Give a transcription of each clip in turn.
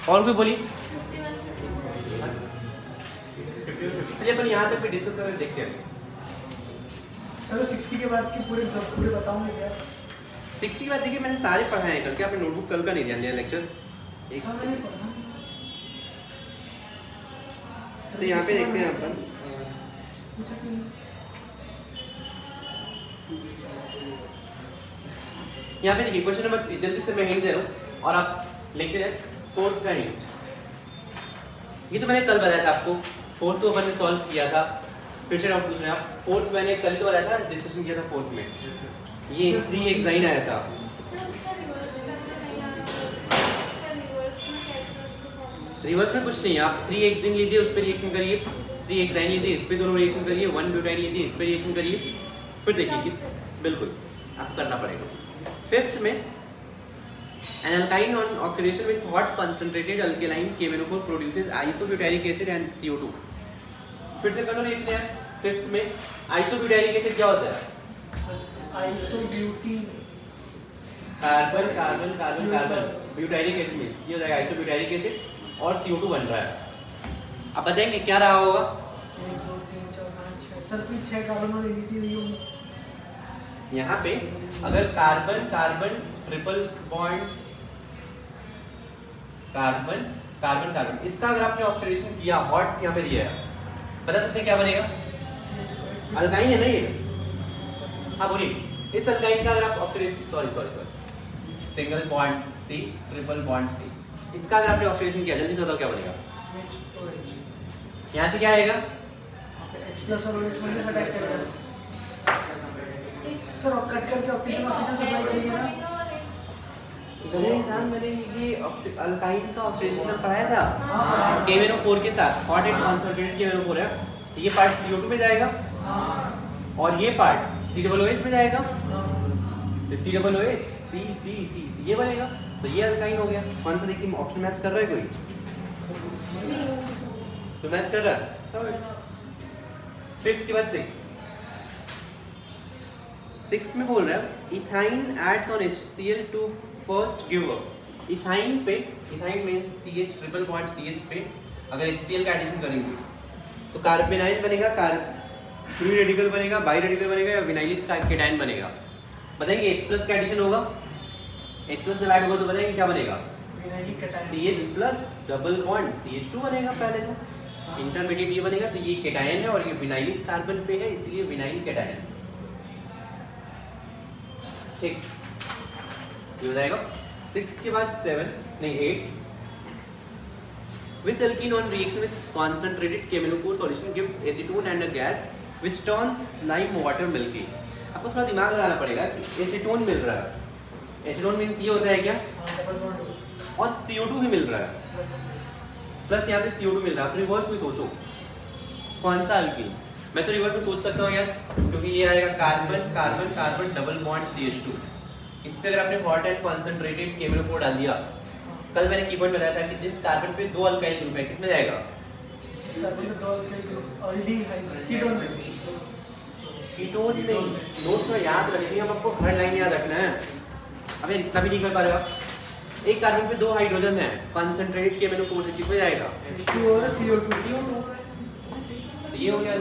और कोई बोली? चलिए अपन यहाँ तक भी डिस्कस करके देखते हैं। चलो 60 के बाद के पूरे बताऊंगे क्या? 60 के बाद देखिए मैंने सारे पढ़ाए हैं कल के, आपने नोटबुक कल का नहीं ध्यान दिया लेक्चर एक से यहाँ पे देखते हैं अपन। यहाँ पे देखिए क्वेश्चन नंबर 3, जल्दी से मैं हिंट दे रहा हूँ और आप लिखते हैं फोर्थ का हिंट। ये तो मैंने कल बताया था आपको, फोर्थ तो अपन ने सॉल्व किया था, फिर से डाउट पूछ रहे हैं आप। फोर्थ मैंने कल तो बताया था, डिस्कशन किया था फोर्थ में, ये 3 एक्साइन आया था। रिवर्स में कुछ नहीं, आप 3 एक्साइन लीजिए, उस पर रिएक्शन करिए, 3 एक्साइन लीजिए, इस पे दोनों रिएक्शन करिए, 1 ब्यूटाइन लीजिए, इस पे रिएक्शन करिए, फिर देखिए किस बिल्कुल आपको करना पड़ेगा। फिफ्थ में an alkyne on oxidation with hot concentrated alkaline KMnO4 produces isobutyric acid and CO2। फिर से करो रिएक्शन है। फिफ्थ में आइसोब्यूटाइरिक एसिड क्या होता है? Isobutene, carbon carbon carbon carbon, butyric acid means ये हो जाएगा आइसोब्यूटाइरिक एसिड और CO2 बन रहा है। अब बताएंगे क्या रहा होगा? 1 2 3 4 5 6 सर, 6 कार्बन और एडीटी हुई होगी। यहाँ पे अगर carbon carbon triple bond carbon carbon carbon, इसका अगर आपने ऑक्सीडेशन किया, हॉट यहाँ पे दिया है, बता सकते हैं क्या बनेगा? अल्काइन है ना ये। हाँ बोलिए, इस अल्काइन का अगर आप oxidation sorry single bond C triple bond C, इसका अगर आपने ऑक्सीडेशन किया, जल्दी से बताओ क्या बनेगा? यहाँ से क्या आएगा? H+ और OH माइनस अटैक करेगा सर, और कट करके ऑक्सीजन सप्लाई करेगा ना। इंसान मैंने ये अल्काइन का ऑक्सीडेशन कर पढ़ाया था KMnO4 के साथ, हॉट एंड कॉन्संट्रेटेड KMnO4 है, तो ये पार्ट CO2 में जाएगा और ये पार्ट COOH में जाएगा, तो COOH C ये बनेगा, तो ये अल्काइन हो गया। कौन सा देखिए ऑप्शन मैच कर रहा है कोई? तो मैच कर रहा है। फिफ्थ के बाद सिक्स में बोल रहा है ethyne adds on HCl to first give up. Ethyne means CH triple bond CH पे अगर HCl का एडिशन करेंगे तो कार्बेनाइल बनेगा, फ्री रेडिकल बनेगा, बाई रेडिकल बनेगा या विनाइलिक केटायन बनेगा। बताएंगे H+ का एडिशन होगा, H+ से ऐड होगा तो बताएंगे क्या बनेगा? CH+ डबल बॉन्ड CH2 बनेगा पहले तो, इंटरमीडिएट ये बनेगा, तो ये केटायन है और ये विनाइलिक कार्बन पे है, इसलिए विनाइल केटायन। ठीक, ये हो जाएगा। 6 के बाद 8 which alkene on reaction with concentrated KMnO4 solution gives acetone and a gas which turns lime water milky। आपको थोड़ा दिमाग लगाना पड़ेगा कि एसीटोन मिल रहा है, एसीटोन मींस ये होता है क्या? और CO2 भी मिल रहा है, प्लस यहाँ पे CO2 मिल रहा है। आप रिवर्स में सोचो कौन सा अल्कीन? मैं तो रिवर्स में सोच सकता हूँ यार, क्योंकि ये आएगा carbon carbon carbon double bond CH2, इस पे अगर आपने हॉट एंड कॉन्सेंट्रेटेड KMnO4 डाल दिया, कल मैंने की पॉइंट बताया था कि जिस कार्बन पे 2 अल्काइल ग्रुप है किसमें जाएगा? जिस कार्बन पे 2 अल्काइल ग्रुप अल्डिहाइड कीटोन में नोट्स में याद रखनी है, अब आपको हर लाइन याद रखना है। अब यार इतना भी नहीं कर पा रहे हो आप। एक कार्बन पे 2 हाइड्रोजन है, कॉन्सेंट्रेटेड KMnO4 से किसमें जाएगा? H2 और CO2 ये हो गया।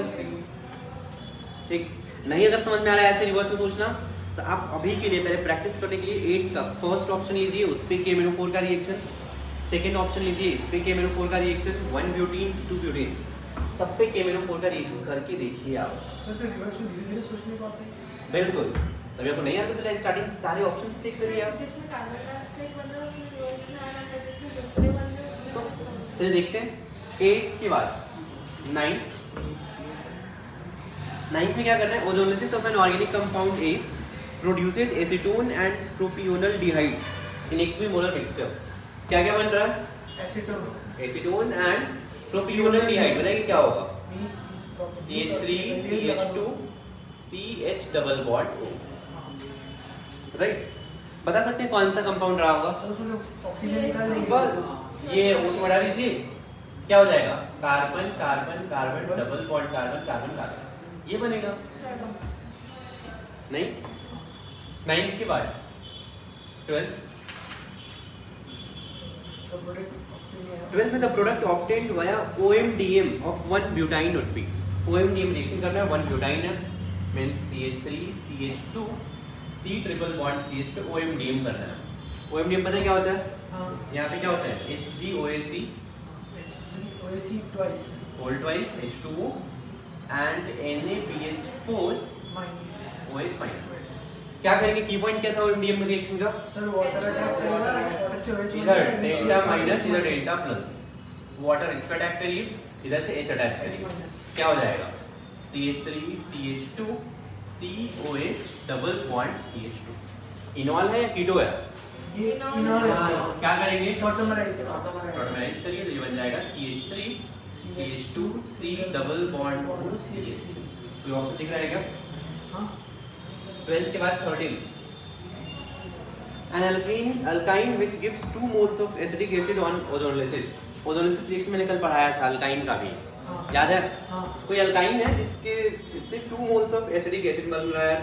ठीक, नहीं अगर समझ में आ रहा है ऐसे रिवर्स में सोचना, तो आप अभी के लिए पहले प्रैक्टिस करने के लिए 8th का फर्स्ट ऑप्शन लीजिए, उस पे KMnO4 का रिएक्शन, सेकंड ऑप्शन लीजिए, इस पे KMnO4 का रिएक्शन, 1 ब्यूटीन 2 ब्यूटीन, सब पे KMnO4 का रिएक्शन करके देखिए आप। सर फिर रिवर्स में धीरे-धीरे सोचने को आता है। बिल्कुल, तभी आपको नहीं आता पहले स्टार्टिंग से सारे ऑप्शंस चेक करिए आप। जिसमें कार्बन डाइऑक्साइड बन रहा है उसमें रिवर्स में आना है, जिसमें सल्फर बन रहा है तो चलिए देखते हैं 8th के बाद 9th में क्या करना है? Ozonolysis of an organic compound A produces acetone and propionaldehyde in equimolar mixture। क्या क्या बन रहा है? Acetone and propionaldehyde. बताइए क्या होगा? CH3 CH2 CH double bond O। Right, बता सकते हैं कौन सा कंपाउंड रहा होगा? बस ये O हटा दीजिए, क्या हो जाएगा? Carbon carbon carbon double bond carbon carbon carbon, ये बनेगा। नहीं, 9th के बाद 12th The product obtained 12th में the product obtained via OMDM of 1 butyne would be. OMDM reaction करना है, 1 butyne है, means CH3 CH2 C triple bond CH पे OMDM करना है. OMDM पता है क्या होता है? हाँ. यहाँ पे क्या होता है? HgOAC HgOAC twice. whole twice H2O and NaBH4 OH minus. क्या करेंगे? की पॉइंट क्या था OMDM रिएक्शन का? सर वाटर अटैक करेगा, वाटर से OH इधर डेल्टा माइनस इधर डेल्टा प्लस. वाटर इस पर अटैक करिए, इधर से H अटैच करिए. क्या हो जाएगा? CH3 CH2 COH double bond CH2. इनॉल है या कीटो है? ये इनॉल है. क्या करेंगे? ऑटोमराइज. ऑटोमराइज करिए तो ये बन जाएगा CH3 CH2 C double bond O CH3. कोई ऑप्शन दिख रहा है क्या? हाँ. 12th के बाद 13th. An alkyne which gives 2 moles of acetic acid on ozonolysis. Ozonolysis reaction मैंने कल पढ़ाया था अल्काइन का भी. हाँ. याद है? हाँ. कोई अल्काइन है जिसके इससे 2 मोल्स ऑफ एसिडिक एसिड बन रहा है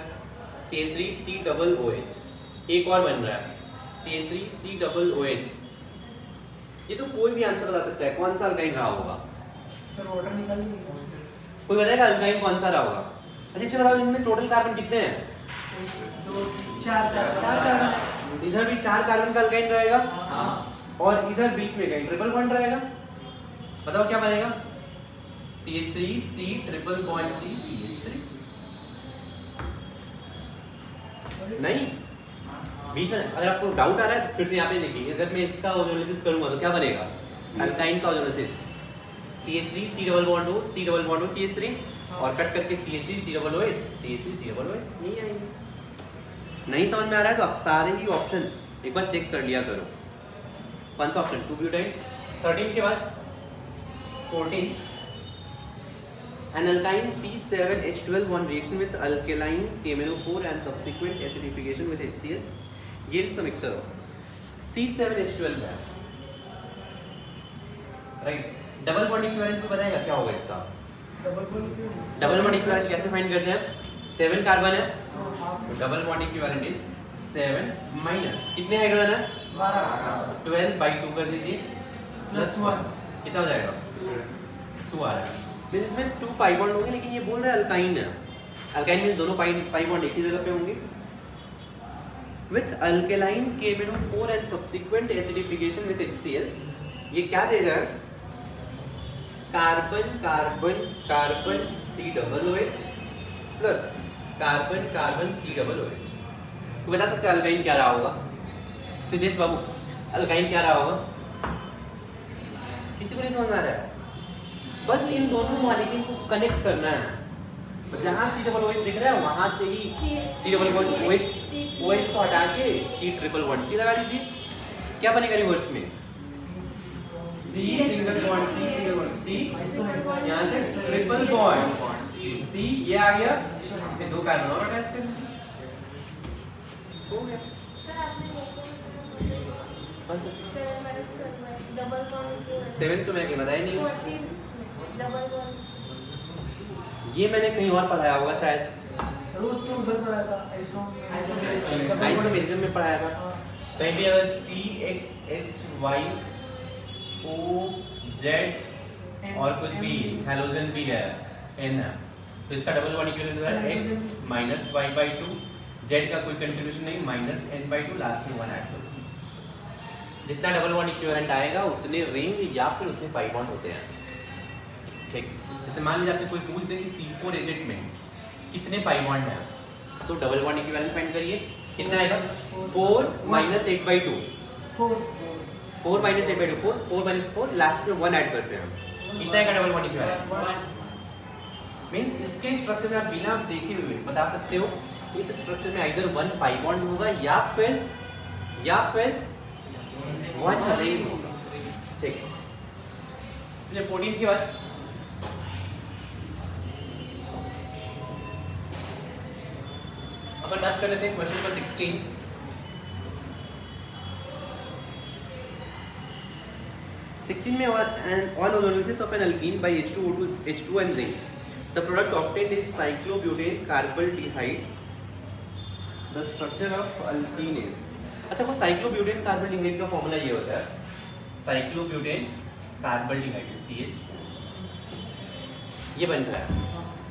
CH3 C डबल OH. एक और बन रहा है CH3 C डबल OH. ये तो कोई भी आंसर बता सकता है कौन सा अल्काइन रहा होगा. सर वाटर निकाल लीजिए. कोई बताएगा अल्काइन कौन सा रहा होगा? अच्छा इससे बताओ इनमें टोटल कार्बन कितने हैं? 2 4 कार्बन. इधर भी 4 कार्बन का अल्काइन रहेगा हाँ. और इधर बीच में कहीं ट्रिपल बॉन्ड रहेगा. बताओ क्या बनेगा? CH3 C triple bond C CH3. नहीं बीच में अगर आपको डाउट आ रहा है फिर से यहाँ पे देखिए. अगर मैं इसका ओजोनोलिसिस करूंगा तो क्या बनेगा? अल्काइन का ozonolysis CH3 C double bond O C double bond O CH3 और कट करके CH3 C double OH CH3 C double OH. नहीं आएंगे. नहीं समझ में आ रहा है तो आप सारे ही ऑप्शन एक बार चेक कर लिया करो. कौन सा ऑप्शन? 2 ब्यूटाइल. 13 के बाद 14. An alkyne C7H12 on reaction with alkaline KMnO4 and subsequent acidification with HCl yields a mixture of C7H12 है. राइट. डबल बॉन्ड इक्विवेलेंट को बताएगा क्या होगा इसका? डबल बॉन्ड इक्विवेलेंट कैसे फाइंड करते हैं? 7 कार्बन है तो double bond equivalent is 7 minus कितने हाइड्रोजन है? 12 बाई 2 कर दीजिए प्लस 1 कितना हो जाएगा? 2 आ रहा है. मींस इसमें 2 पाई बॉन्ड होंगे लेकिन ये बोल रहा है अल्काइन है. अल्काइन मींस दोनों पाई बॉन्ड एक ही जगह पे होंगे. With alkaline KMnO4 and subsequent acidification with HCl ये क्या दे रहा है? Carbon carbon carbon C double OH plus carbon carbon C double OH. तो बता सकते हैं अल्काइन क्या रहा होगा? सिद्धेश बाबू अल्काइन क्या रहा होगा? किसी को नहीं समझ में आ रहा है? बस इन दोनों मॉलिक्यूल को कनेक्ट करना है. जहां C डबल OH दिख रहा है वहां से ही C डबल बॉन्ड OH को हटा के C ट्रिपल बॉन्ड C लगा दीजिए. क्या बनेगा रिवर्स में? C single bond C single bond C यहाँ से ट्रिपल बॉन्ड C ये आ गया. इसे 2 कार्बन और अटैच कर दीजिए. सो गया. सर आपने वो कौन सा? 7 माइनस करना है डबल बॉन्ड 7 तो मैंने बताया नहीं. 14 डबल बॉन्ड. ये मैंने कहीं और पढ़ाया होगा शायद. सर वो तो उधर पढ़ा था आइसोमेरिज्म में पढ़ाया था. हाँ. कहीं भी अगर CXHY OZ और कुछ भी हैलोजन भी है N है तो इसका डबल बॉन्ड इक्विवेलेंट होगा X minus Y by 2. Z का कोई कंट्रीब्यूशन नहीं माइनस N बाई 2 लास्ट में 1 ऐड कर दो. जितना डबल बॉन्ड इक्विवेलेंट आएगा उतने रिंग या फिर उतने पाई बॉन्ड होते हैं. ठीक. जैसे मान लीजिए आपसे कोई पूछ दे कि C4H8 में कितने पाई बॉन्ड हैं तो डबल बॉन्ड इक्विवेलेंट फाइंड करिए. कितना आएगा? 4 minus 8 by 2. 4 minus 8 by 2 4 minus 4 last में 1 ऐड करते हैं. कितना आएगा डबल बॉन्ड इक्विवेलेंट? मींस इसके स्ट्रक्चर में आप बिना देखे हुए बता सकते हो कि इस स्ट्रक्चर में आइदर 1 पाई बॉन्ड होगा या फिर 1 रिंग होगा. ठीक. चलिए 14 की बात. अपन बात कर लेते हैं क्वेश्चन नंबर 16. में on ozonolysis of an alkene by H2 and zinc, the product obtained is cyclobutane carbaldehyde. The structure of alkene is. अच्छा वो cyclobutane carbaldehyde का फॉर्मूला ये होता है. साइक्लोब्यूटेन कार्बल्डिहाइड CH ये बन रहा है।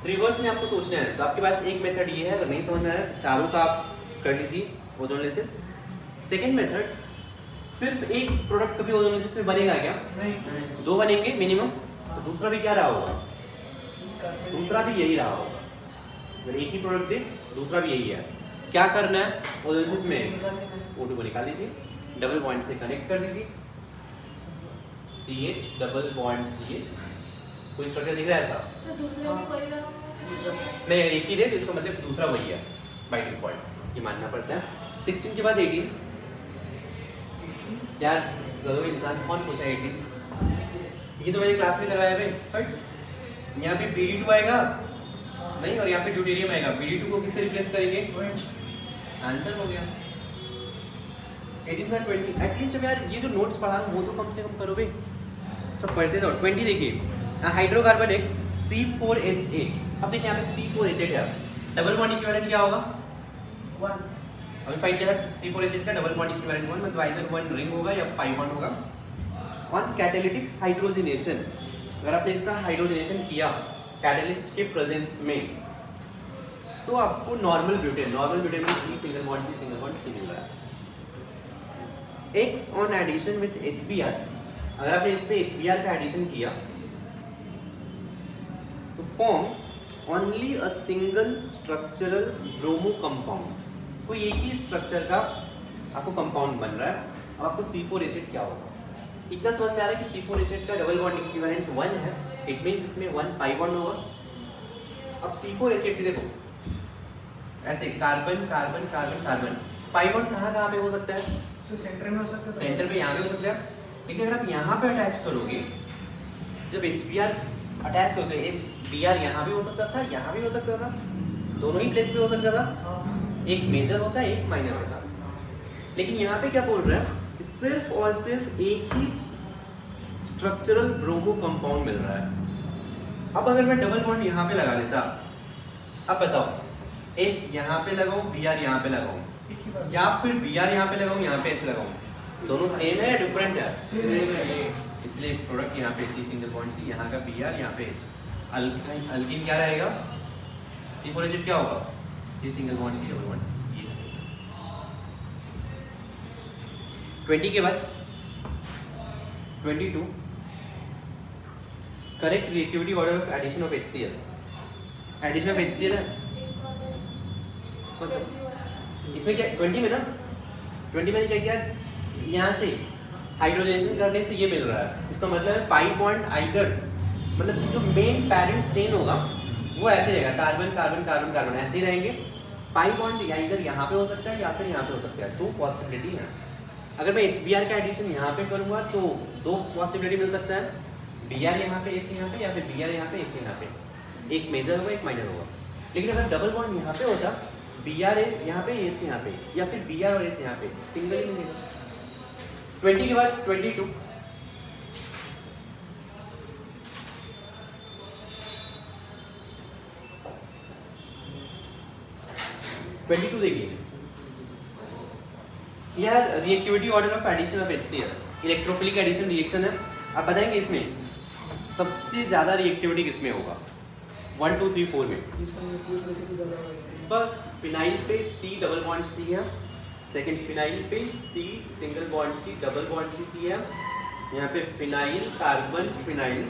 रिवर्स में आपको सोचना है, तो आपके पास एक मेथड ये है, अगर नहीं समझ में आ रहा है तो चारों का आप कर लीजिए ओजोनोलिसिस। सेकेंड मेथड, सिर्फ एक प्रोडक्ट कभी ओजोनोलिसिस में बनेगा क्या? नहीं, 2 बनेंगे मिनिमम, तो दूसरा भी क्या रहा होगा? दूसरा भी यही रहा होगा। अगर एक ही प्रोडक्ट दे दूसरा भी यही है। क्या करना है ओजोनोलिसिस में? O2 को निकाल दीजिए, डबल बॉन्ड से कनेक्ट कर दीजिए, CH डबल बॉन्ड CH। कोई स्ट्रक्चर दिख रहा है ऐसा? सर दूसरे भी कोई रहा नहीं, एक ही दे तो इसका मतलब दूसरा वही है बाइंडिंग पॉइंट, ये मानना पड़ता है। 16 के बाद 18 यार गधो इंसान कौन पूछा 18? ये तो मैंने क्लास में करवाया भाई। बट यहाँ पे BD2 आएगा नहीं, और यहाँ पे ड्यूटेरियम आएगा। BD2 को किससे रिप्लेस करेंगे? आंसर हो गया 18 का 20। एटलीस्ट यार ये जो नोट्स पढ़ा रहा हूँ वो तो कम से कम करो भाई, तो पढ़ते जाओ। 20 देखिए, हाइड्रोकार्बन X C4H8। अब देखिए यहाँ पे C4H8 है, डबल बॉन्ड इक्विवेलेंट क्या होगा? 1। अभी फाइंड किया C4H8 का डबल बॉन्ड इक्विवेलेंट 1, मतलब आइदर 1 रिंग होगा या पाई बॉन्ड होगा। ऑन कैटालिटिक हाइड्रोजनेशन, अगर आपने इसका हाइड्रोजनेशन किया कैटलिस्ट के प्रेजेंस में, तो आपको नॉर्मल ब्यूटेन में C सिंगल बॉन्ड C मिल रहा है। X on addition with HBr, अगर आपने इस पे HBr का एडिशन किया तो forms only a single structural bromo compound. कोई एक ही स्ट्रक्चर का आपको कंपाउंड बन रहा है। अब आपको C4H8 क्या होगा? इतना समझ में आ रहा है कि C4H8 का डबल बॉन्ड इक्विवेलेंट 1 है, इट मींस इसमें 1 पाई बॉन्ड होगा। अब C4H8 देखो ऐसे carbon carbon carbon carbon, pi bond कहाँ पे हो सकता है? सेंटर में हो सकता है, सेंटर पे यहाँ पे हो सकता है। लेकिन अगर आप यहाँ पे अटैच करोगे, जब HBr अटैच करोगे, HBr यहाँ भी हो सकता था, यहाँ भी हो सकता था, दोनों ही प्लेस पे हो सकता था। एक मेजर होता है, एक माइनर होता है। लेकिन यहाँ पे क्या बोल रहा है? सिर्फ और सिर्फ एक ही स्ट्रक्चरल ब्रोमो कंपाउंड मिल रहा है। अब अगर मैं डबल बॉन्ड यहाँ पे लगा देता, अब बताओ H यहाँ पे लगाऊं, Br यहाँ पे लगाऊं, या फिर Br यहाँ पे लगाऊं, यहाँ पे H लगाऊं, दोनों सेम है या डिफरेंट है? सेम है। इसलिए प्रोडक्ट यहाँ पे C सिंगल बॉन्ड C, यहाँ का Br, यहाँ पे H। अल्कीन क्या रहेगा? C4H8 क्या होगा? C single bond C double bond C। 20 के बाद 22, correct reactivity order of addition of HCl। Addition of HCl है कौन सा? इसमें क्या 20 में ना, 20 में क्या किया? यहाँ से हाइड्रोजनेशन करने से ये मिल रहा है। इसका मतलब है पाई बॉन्ड आइदर, मतलब कि जो मेन पैरेंट चेन होगा वो ऐसे रहेगा, कार्बन कार्बन कार्बन कार्बन ऐसे ही रहेंगे। पाई बॉन्ड इधर यहाँ पे हो सकता है या फिर यहाँ पे हो सकता है, 2 पॉसिबिलिटी है। अगर मैं HBr का एडिशन यहाँ पे करूँगा तो 2 पॉसिबिलिटी मिल सकता है, Br यहाँ पे H यहाँ पे, या फिर Br यहाँ पे H यहाँ पे। एक मेजर होगा, एक माइनर होगा। लेकिन अगर डबल बॉन्ड यहाँ पे होता, Br यहाँ पे H यहाँ पे, या फिर Br और H यहाँ पे, सिंगल ही मिलेगा। 20 के बाद 22, देखिए यार, reactivity order of addition of HCl, electrophilic addition reaction है। आप बताएंगे इसमें सबसे ज्यादा रिएक्टिविटी किसमें होगा? 1 2 3 4 में। बस फिनाइल पे C डबल बॉन्ड C है, सेकंड फिनाइल पे C single bond C double bond C है, यहाँ पे phenyl carbon phenyl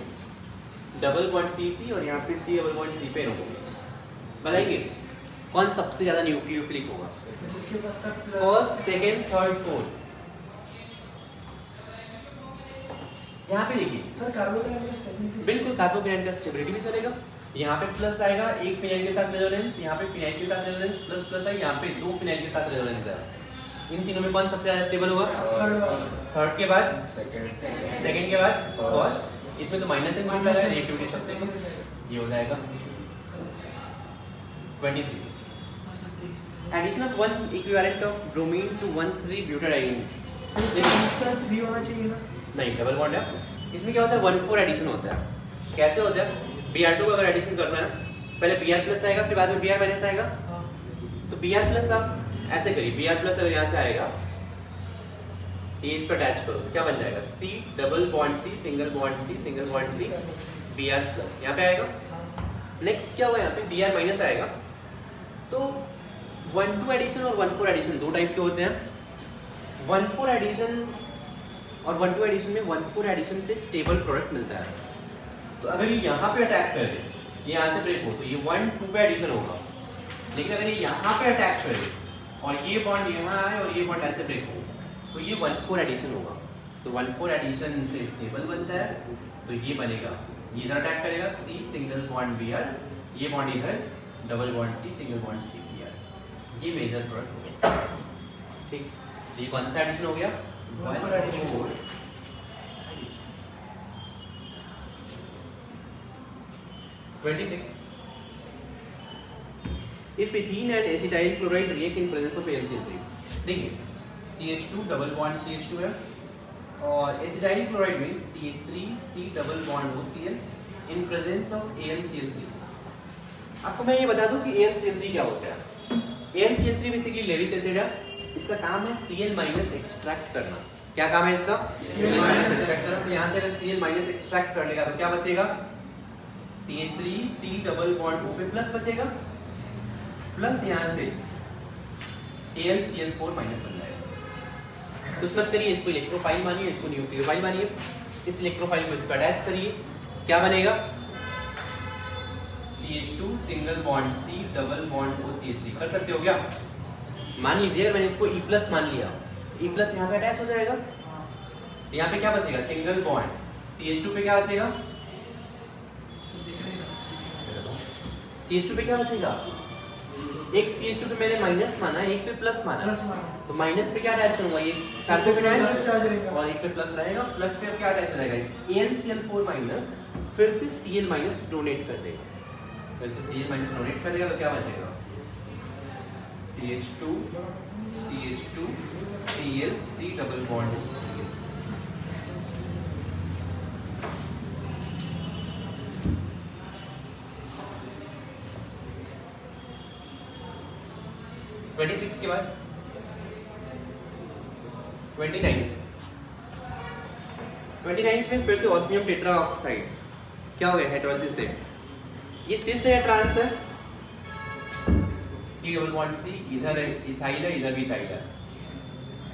double bond C और यहाँ पे C डबल बॉन्ड C पे रहोगे। बताएंगे कौन सबसे ज्यादा न्यूक्लियोफिलिक होगा? First, second, third, fourth. यहाँ पे देखिए सर कार्बोकेटाइन बिल्कुल कार्बोकेटाइन का स्टेबिलिटी भी चलेगा। यहाँ पे प्लस आएगा, एक फिनाइल के साथ रेजोनेंस, यहाँ पे फिनाइल के साथ रेजोनेंस, प्लस प्लस है, यहाँ पे 2 फिनाइल के साथ रेजोनेंस है। इन तीनों में कौन सबसे ज्यादा स्टेबल होगा? थर्ड के बाद सेकंड के बाद फर्स्ट। इसमें तो माइनस एंड प्लस है, रिएक्टिविटी सबसे कम, ये हो जाएगा 23। Addition of 1 equivalent of bromine to one three butadiene. Sir 3 होना चाहिए ना? नहीं, डबल बॉन्ड है। इसमें क्या होता है? 1,4 एडिशन होता है। कैसे होता है? Br2 का अगर एडिशन करना है, पहले Br प्लस आएगा, फिर बाद में Br माइनस आएगा। तो Br प्लस आप ऐसे करिए, Br प्लस अगर यहाँ से आएगा ये इस पर अटैच करो तो क्या बन जाएगा C double bond C single bond C single bond C Br plus यहाँ पे आएगा। नेक्स्ट क्या होगा यहाँ पे Br माइनस आएगा। तो 1,2 एडिशन और 1,4 एडिशन दो टाइप के होते हैं। 1,4 एडिशन और 1,2 एडिशन में 1,4 एडिशन से स्टेबल प्रोडक्ट मिलता है। तो अगर ये यहाँ पे अटैक करे, ये यहाँ से ब्रेक हो तो ये 1,2 पे एडिशन होगा। लेकिन अगर ये यहाँ पे अटैक करे और ये बॉन्ड यहाँ आए और ये बॉन्ड ऐसे ब्रेक हो तो ये 1,4 एडिशन होगा। तो 1,4 एडिशन से स्टेबल बनता है तो ये बनेगा, ये इधर अटैक करेगा C सिंगल बॉन्ड Br, ये बॉन्ड इधर double bond C single bond C Br, ये मेजर प्रोडक्ट हो गया। ठीक, तो ये कौन सा एडिशन हो गया? 1,4 26. If ethene and acetyl chloride react in presence of AlCl3, देखिए CH2 डबल बॉन्ड CH2 है और acetyl chloride means CH3C double bond OCl in presence of AlCl3। आपको मैं ये बता दूं कि AlCl3 क्या होता है। AlCl3 बेसिकली लेविस एसिड है, इसका काम है Cl- एक्सट्रैक्ट करना। क्या काम है इसका? Cl- एक्सट्रैक्ट करना। तो यहाँ से अगर Cl- एक्सट्रैक्ट कर लेगा तो क्या बचेगा? CH3C डबल बॉन्ड O पे प्लस बचेगा, प्लस यहाँ से AlCl4 माइनस बन जाएगा। कुछ मत करिए, इसको इलेक्ट्रोफाइल मानिए, इसको न्यूक्लियोफाइल मानिए। इस इलेक्ट्रोफाइल को इस पर अटैच करिए, क्या बनेगा? CH2 single bond C double bond O CH3 कर सकते हो क्या? मान लीजिए मैंने इसको E प्लस मान लिया, E प्लस यहाँ पे अटैच हो जाएगा। यहाँ पे क्या बचेगा? सिंगल बॉन्ड CH2 पे क्या बचेगा? CH2 पे क्या बचेगा? एक CH2 पे मैंने माइनस माना, एक पे प्लस माना। तो माइनस पे क्या अटैच करूंगा? ये कार्बोकेटायन और एक पे प्लस रहेगा, प्लस पे क्या अटैच हो जाएगा? AlCl4 माइनस फिर से Cl माइनस डोनेट कर देगा। तो इसको Cl माइनस डोनेट करेगा तो क्या बचेगा? CH2 Cl C double bond Cl। के बाद 29 में फिर से ऑस्मियम टेट्रा ऑक्साइड क्या हो गया? हाइड्रोलिसिस से ये सिस है, ट्रांस है, C डबल बॉन्ड C, इधर इथाइल है, इधर भी इथाइल है,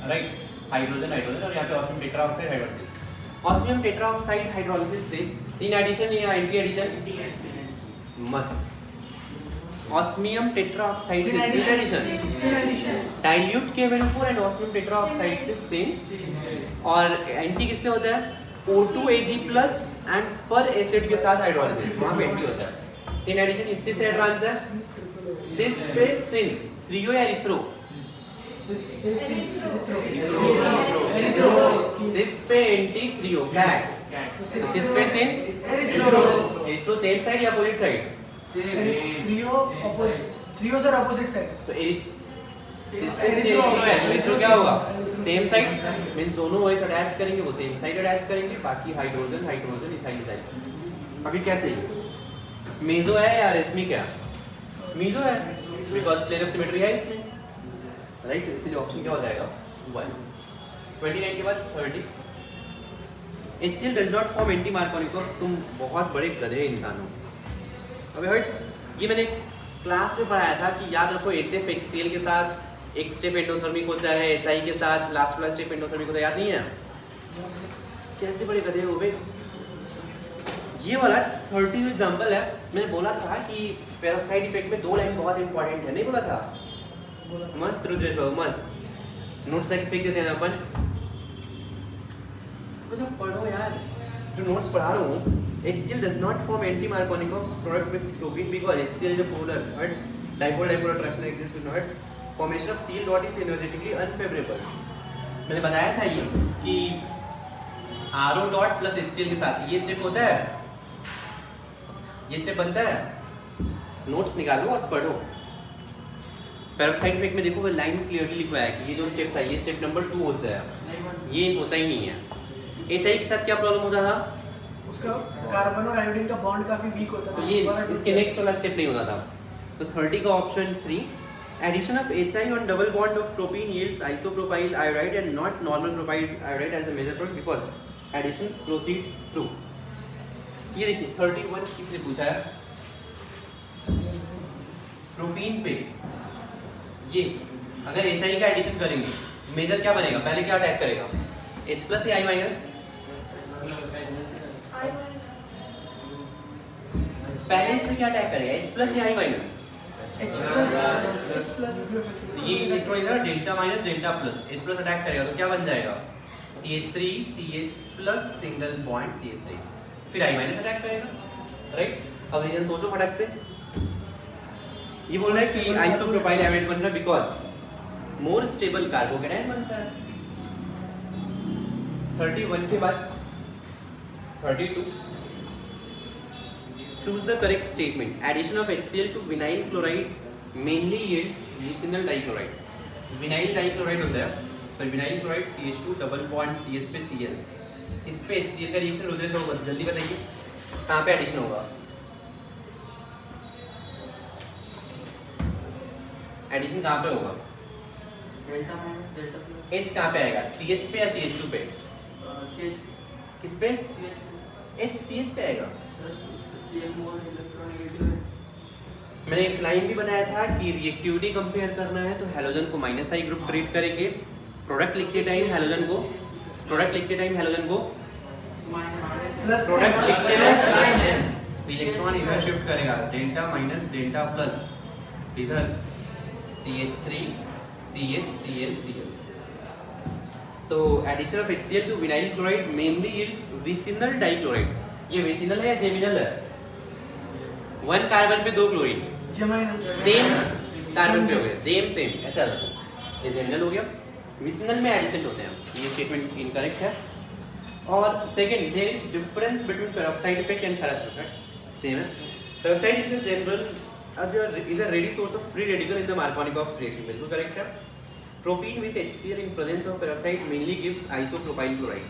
राइट? हाइड्रोजन हाइड्रोजन और यहाँ पे osmium tetra oxide hydrolysis. Osmium tetra oxide hydrolysis से सिन एडिशन या एंटी एडिशन? मस्त। ऑस्मियम टेट्रा ऑक्साइड से syn addition, dilute KMnO4 and osmium tetra oxide से सिन, और एंटी किससे होता है? O2Ag प्लस एंड पर एसिड के साथ हाइड्रोलिसिस, वहां पे एंटी होता है। सिन एडिशन इससे से ट्रांस है, सिस पे सिन, थ्रियो या एरिथ्रो? सिस पे एंटी, थ्रियो कैट, सिस पे सिन, एरिथ्रो सेम साइड या opposite side? Threo sir opposite side. तो एरिथ्रो क्या होगा? सेम साइड, मींस दोनों वही अटैच करेंगे, वो सेम साइड अटैच करेंगे, बाकी हाइड्रोजन हाइड्रोजन इथाइल इथाइल। अभी क्या चाहिए? मेसो है या रेसमिक है? मेसो है, बिकॉज़ प्लेन ऑफ सिमेट्री है इसमें, राइट? इसलिए ऑप्शन क्या हो जाएगा? 1। 29 के बाद 30। HCl does not form anti Markovnikov. तुम बहुत बड़े गधे इंसान हो। अबे हट, ये मैंने क्लास में पढ़ाया था कि याद रखो HF HCl के साथ एक स्टेप एंडोथर्मिक होता है, HI के साथ लास्ट वाला स्टेप एंडोथर्मिक होता है, याद नहीं है? कैसे बड़े गधे हो बे? ये वाला 30 एग्जांपल है। मैंने बोला था कि पेरोक्साइड इफेक्ट में 2 लाइन बहुत इंपॉर्टेंट है, नहीं बोला था? मस्त रुद्रेश बाबू मस्त। नोट सेट पिक देते हैं अपन, तो पढ़ो यार, जो नोट्स पढ़ा रहा हूँ। HCl does not form anti-Markovnikov product with chlorine because HCl is a polar, but dipole-dipole attraction exists with not. Formation of Cl dot is energetically unfavorable. मैंने बताया था ये कि RO dot plus HCl के साथ ये स्टेप होता है, ये स्टेप बनता है। नोट्स निकालो और पढ़ो। पेरोक्साइड इफेक्ट में देखो वो लाइन क्लियरली लिखा है कि ये जो स्टेप था ये स्टेप नंबर 2 होता है, ये होता ही नहीं है। HI के साथ क्या प्रॉब्लम होता था? उसका कार्बन और आयोडीन का बॉन्ड काफी वीक होता था, तो ये इसके नेक्स्ट वाला स्टेप नहीं होता था। तो 30 का option 3 Addition of HI on double bond of propene yields isopropyl iodide and not normal propyl iodide as a major product because addition proceeds through. ये देखिए 31 किसने पूछा है? प्रोपीन पे ये अगर HI का एडिशन करेंगे मेजर क्या बनेगा? पहले क्या अटैक करेगा? H प्लस या I माइनस? पहले इसमें क्या अटैक करेगा? H प्लस या I माइनस? H plus ये इलेक्ट्रॉन इधर delta minus delta plus H plus attack करेगा तो क्या बन जाएगा? CH3 CH plus single bond CH3 फिर I माइनस अटैक करेगा, राइट? अब रीजन सोचो फटाक से। ये बोल रहा है कि आइसोप्रोपाइल आयोडाइड बन रहा है बिकॉज मोर स्टेबल कार्बोकेटायन बनता है। 31 के बाद 32 choose the correct statement. Addition of HCl to vinyl chloride mainly yields vicinal dichloride. Vinyl dichloride होता है, so vinyl chloride CH2 double bond CH पे Cl, इस पे HCl का रिएक्शन रुद्रेश होगा, जल्दी बताइए कहाँ पे एडिशन होगा? एडिशन कहाँ पे होगा? Delta minus delta plus H कहाँ पे आएगा? CH पे या CH2 पे? CH किस पे? CH H CH पे आएगा। CL मोर इलेक्ट्रोनेगेटिव है। मैंने एक लाइन भी बनाया था कि रिएक्टिविटी कंपेयर करना है तो हैलोजन को माइनस आई ग्रुप ट्रीट करेंगे, प्रोडक्ट लिखते टाइम हैलोजन को माइनस प्रोडक्ट लिखते टाइम इलेक्ट्रॉन इधर शिफ्ट करेगा, डेल्टा माइनस डेल्टा प्लस इधर CH3 CH Cl Cl। तो addition of HCl to vinyl chloride mainly yields vicinal dichloride. ये विसिनल है या जेमिनल है? वन कार्बन पे दो क्लोरीन सेम कार्बन पे हो गया, जेम सेम ऐसा रखो, ये जेमिनल हो गया। विसिनल में एडिशन होते हैं, ये स्टेटमेंट इनकरेक्ट है। और second, there is difference between peroxide effect and ferrous effect, same है। Peroxide is a general is a ready source of free radical in the Markovnikov reaction, बिल्कुल करेक्ट है। Propene with HCl in presence of peroxide mainly gives isopropyl chloride।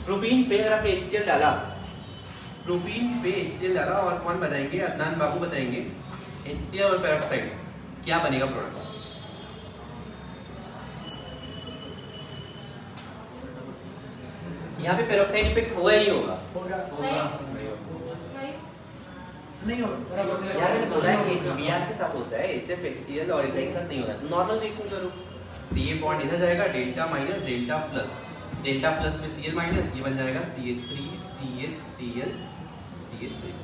Propene पे अगर आपने HCl डाला, propene पे HCl डाला और कौन बताएंगे? अदनान बाबू बताएंगे HCl और पेरोक्साइड क्या बनेगा प्रोडक्ट। यहाँ पे पेरोक्साइड इफेक्ट होगा या नहीं होगा? नहीं होगा, बराबर नहीं यार मैंने बोला है कि होगा। HBr के साथ होता है, HF HCl और इसे के साथ नहीं होता। नॉर्मल रिएक्शन करो तो ये बॉन्ड इधर जाएगा, delta minus delta plus, delta plus में Cl माइनस, ये बन जाएगा CH3 CH Cl CH3।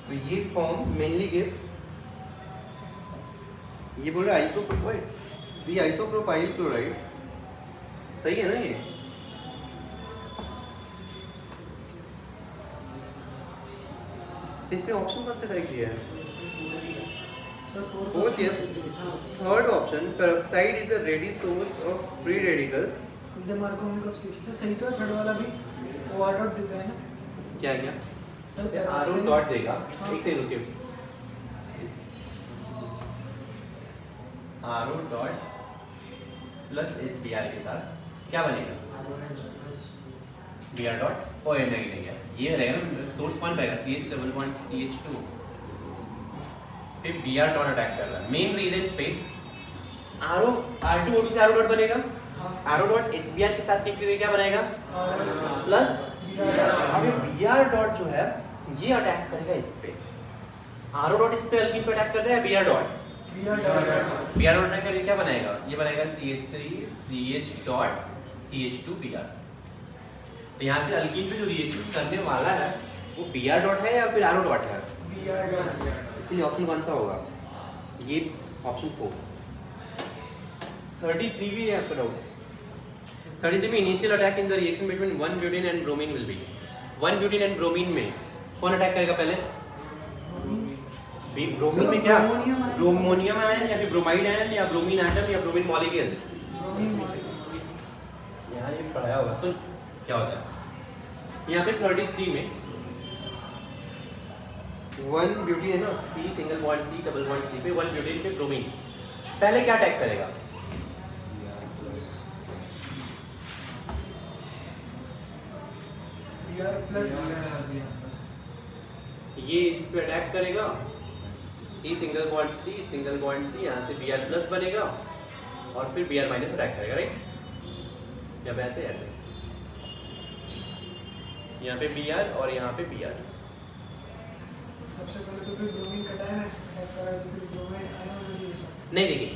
तो ये फॉर्म मेनली गिव्स, ये बोल रहा है आइसोप्रोपाइल, ये आइसोप्रोपाइल क्लोराइड सही है ना? ये तो इसमें ऑप्शन कौन सा करेक्ट दिया है? Fourth here, third option, peroxide is a ready source of free radical। The Markovnikov station सही तो है, थर्ड वाला भी वो आर डॉट देता है ना क्या क्या? सर? आर डॉट देगा, एक से रुकिए। आर डॉट प्लस HBr के साथ क्या बनेगा? Br डॉट ओ नहीं है, ये रहेगा ना सोर्स कौन रहेगा? CH डबल बॉन्ड CH2 फिर Br डॉट अटैक कर रहा है। मेन रीजन पे R2 O2 से R डॉट बनेगा, R डॉट HBr के साथ क्या बनेगा? प्लस अभी Br डॉट जो है ये अटैक करेगा इस पे, R डॉट इस पे अल्कीन पे अटैक कर रहा है, Br डॉट अटैक करके क्या बनाएगा? ये बनाएगा CH3 CH dot CH2 Br। तो यहाँ से अल्कीन पे जो रिएक्शन करने वाला है वो Br डॉट है या फिर R डॉट है? इसलिए ऑप्शन कौन सा होगा? ये ऑप्शन 4। 33 भी है पर 33 में initial attack in the reaction between 1 butane and bromine will be. 1 butane and bromine में कौन अटैक करेगा पहले? ब्रोमीन में क्या? ब्रोमोनियम आयन या फिर ब्रोमाइड आयन या ब्रोमीन एटम या ब्रोमीन मॉलिक्यूल। यार ये पढ़ाया होगा, सुन क्या होता है यहाँ पे 33 में 1 ब्यूटेन है ना, C single bond C double bond C पे 1 ब्यूटेन पे ब्रोमीन पहले क्या अटैक करेगा? प्लस ये इस पे अटैक करेगा सी सिंगल बॉन्ड सी, यहाँ से Br प्लस बनेगा और फिर Br माइनस अटैक करेगा, राइट? या वैसे ऐसे यहाँ पे Br और यहाँ पे Br। सबसे पहले तो फिर ब्रोमीन कटाया ना, ऐसा है तो फिर ब्रोमाइड आयन हो जाएगा। नहीं, देखिए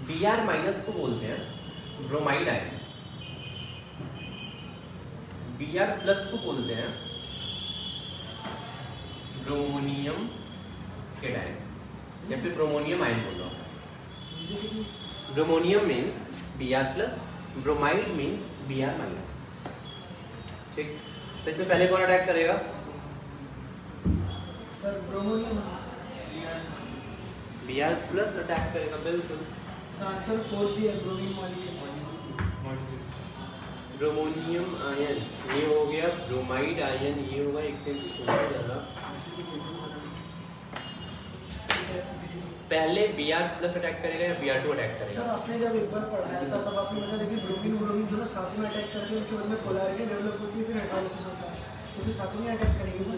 Br माइनस को बोलते हैं ब्रोमाइड आयन, Br प्लस को बोलते हैं ब्रोमोनियम कैटायन या फिर ब्रोमोनियम आयन बोल रहा हूँ। Bromonium means Br plus, bromide means Br minus, ठीक? तो इसमें पहले कौन अटैक करेगा? Sir bromonium Br plus attack करेगा, बिल्कुल। आंसर 4 दी है, ब्रोमीन मॉलिक्यूल। ब्रोमोनियम आयन ये हो गया, ब्रोमाइड आयन ये होगा। एक सेकंड सुनो जरा, पहले Br प्लस अटैक करेगा या Br2 अटैक सर करेगा? आपने जब एक बार पढ़ाया था तब आपने बताया कि ब्रोमीन ब्रोमीन दोनों साथ में अटैक करते हैं, उनके बाद में पोलैरिटी डेवलप होती है, फिर हाइड्रोलिसिस होता है, तो फिर साथ में अटैक करेंगे ना।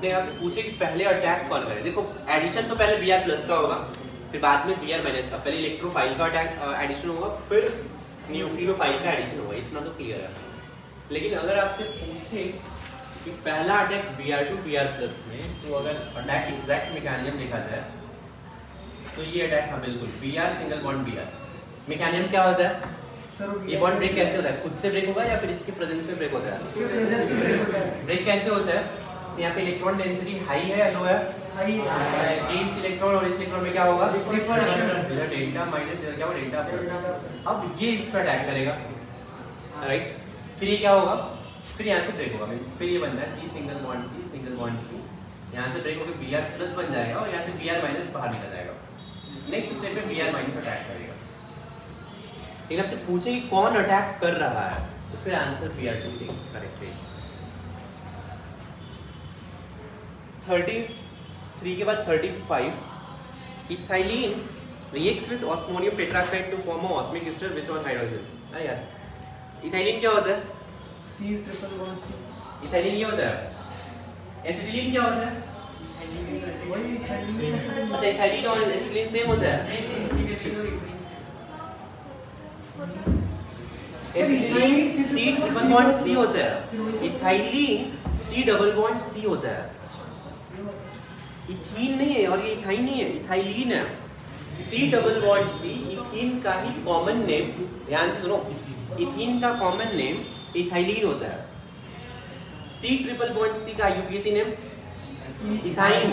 नहीं, आपसे पूछे कि पहले अटैक कौन करे। देखो एडिशन तो पहले Br प्लस का होगा, फिर बाद में Br माइनस का। पहले इलेक्ट्रोफाइल का अटैक एडिशन होगा, फिर न्यूक्लियोफाइल का एडिशन होगा, इतना तो क्लियर है। लेकिन अगर आपसे पूछे कि पहला अटैक Br2 Br प्लस में, तो अगर अटैक एग्जैक्ट मैकेनिज्म देखा जाए तो ये अटैक, हाँ बिल्कुल, Br single bond Br। Mechanism क्या होता है? सर ये बॉन्ड ब्रेक कैसे होता है? खुद से ब्रेक होगा या फिर इसके प्रेजेंस से ब्रेक होता है? उसके प्रेजेंस में ब्रेक होता है। ब्रेक कैसे होता है? तो यहाँ पे इलेक्ट्रॉन डेंसिटी हाई है या लो है? हाई ये इस इलेक्ट्रॉन और इस इलेक्ट्रॉन में क्या होगा? Repulsion। इधर डेल्टा माइनस, इधर क्या होगा? Delta plus. अब ये इस पर अटैक करेगा, राइट? फिर ये क्या होगा? फिर यहाँ से ब्रेक होगा, मींस फिर ये बनता है सी सिंगल बॉन्ड सी, यहाँ से ब्रेक होकर Br प्लस बन जाएगा और यहाँ से Br माइनस बाहर निकल जाएगा। नेक्स्ट स्टेप पे Br माइनस अटैक करेगा। लेकिन आपसे पूछे कि कौन अटैक कर रहा है, तो फिर आंसर Br2 करेक्ट है। 33 के बाद 35, ethylene reacts with osmonium tetroxide to form a osmic ester which on hydrolysis। अरे यार, इथाइलिन क्या होता है? C triple bond C। Ethylene ये होता है। एसिटिलीन क्या होता है? वही इथाइलिन एसिड। अच्छा, इथाइलिन और एसिटिलीन सेम होता है। Acetylene C triple bond C होता है, ethylene C double bond C होता है। इथीन नहीं है और ये इथाइन नहीं है, इथाइलिन है। C double bond C ethene का ही कॉमन नेम, ध्यान से सुनो, इथीन का कॉमन नेम इथाइलिन होता है। C ट्रिपल बॉन्ड C का IUPAC name ethyne.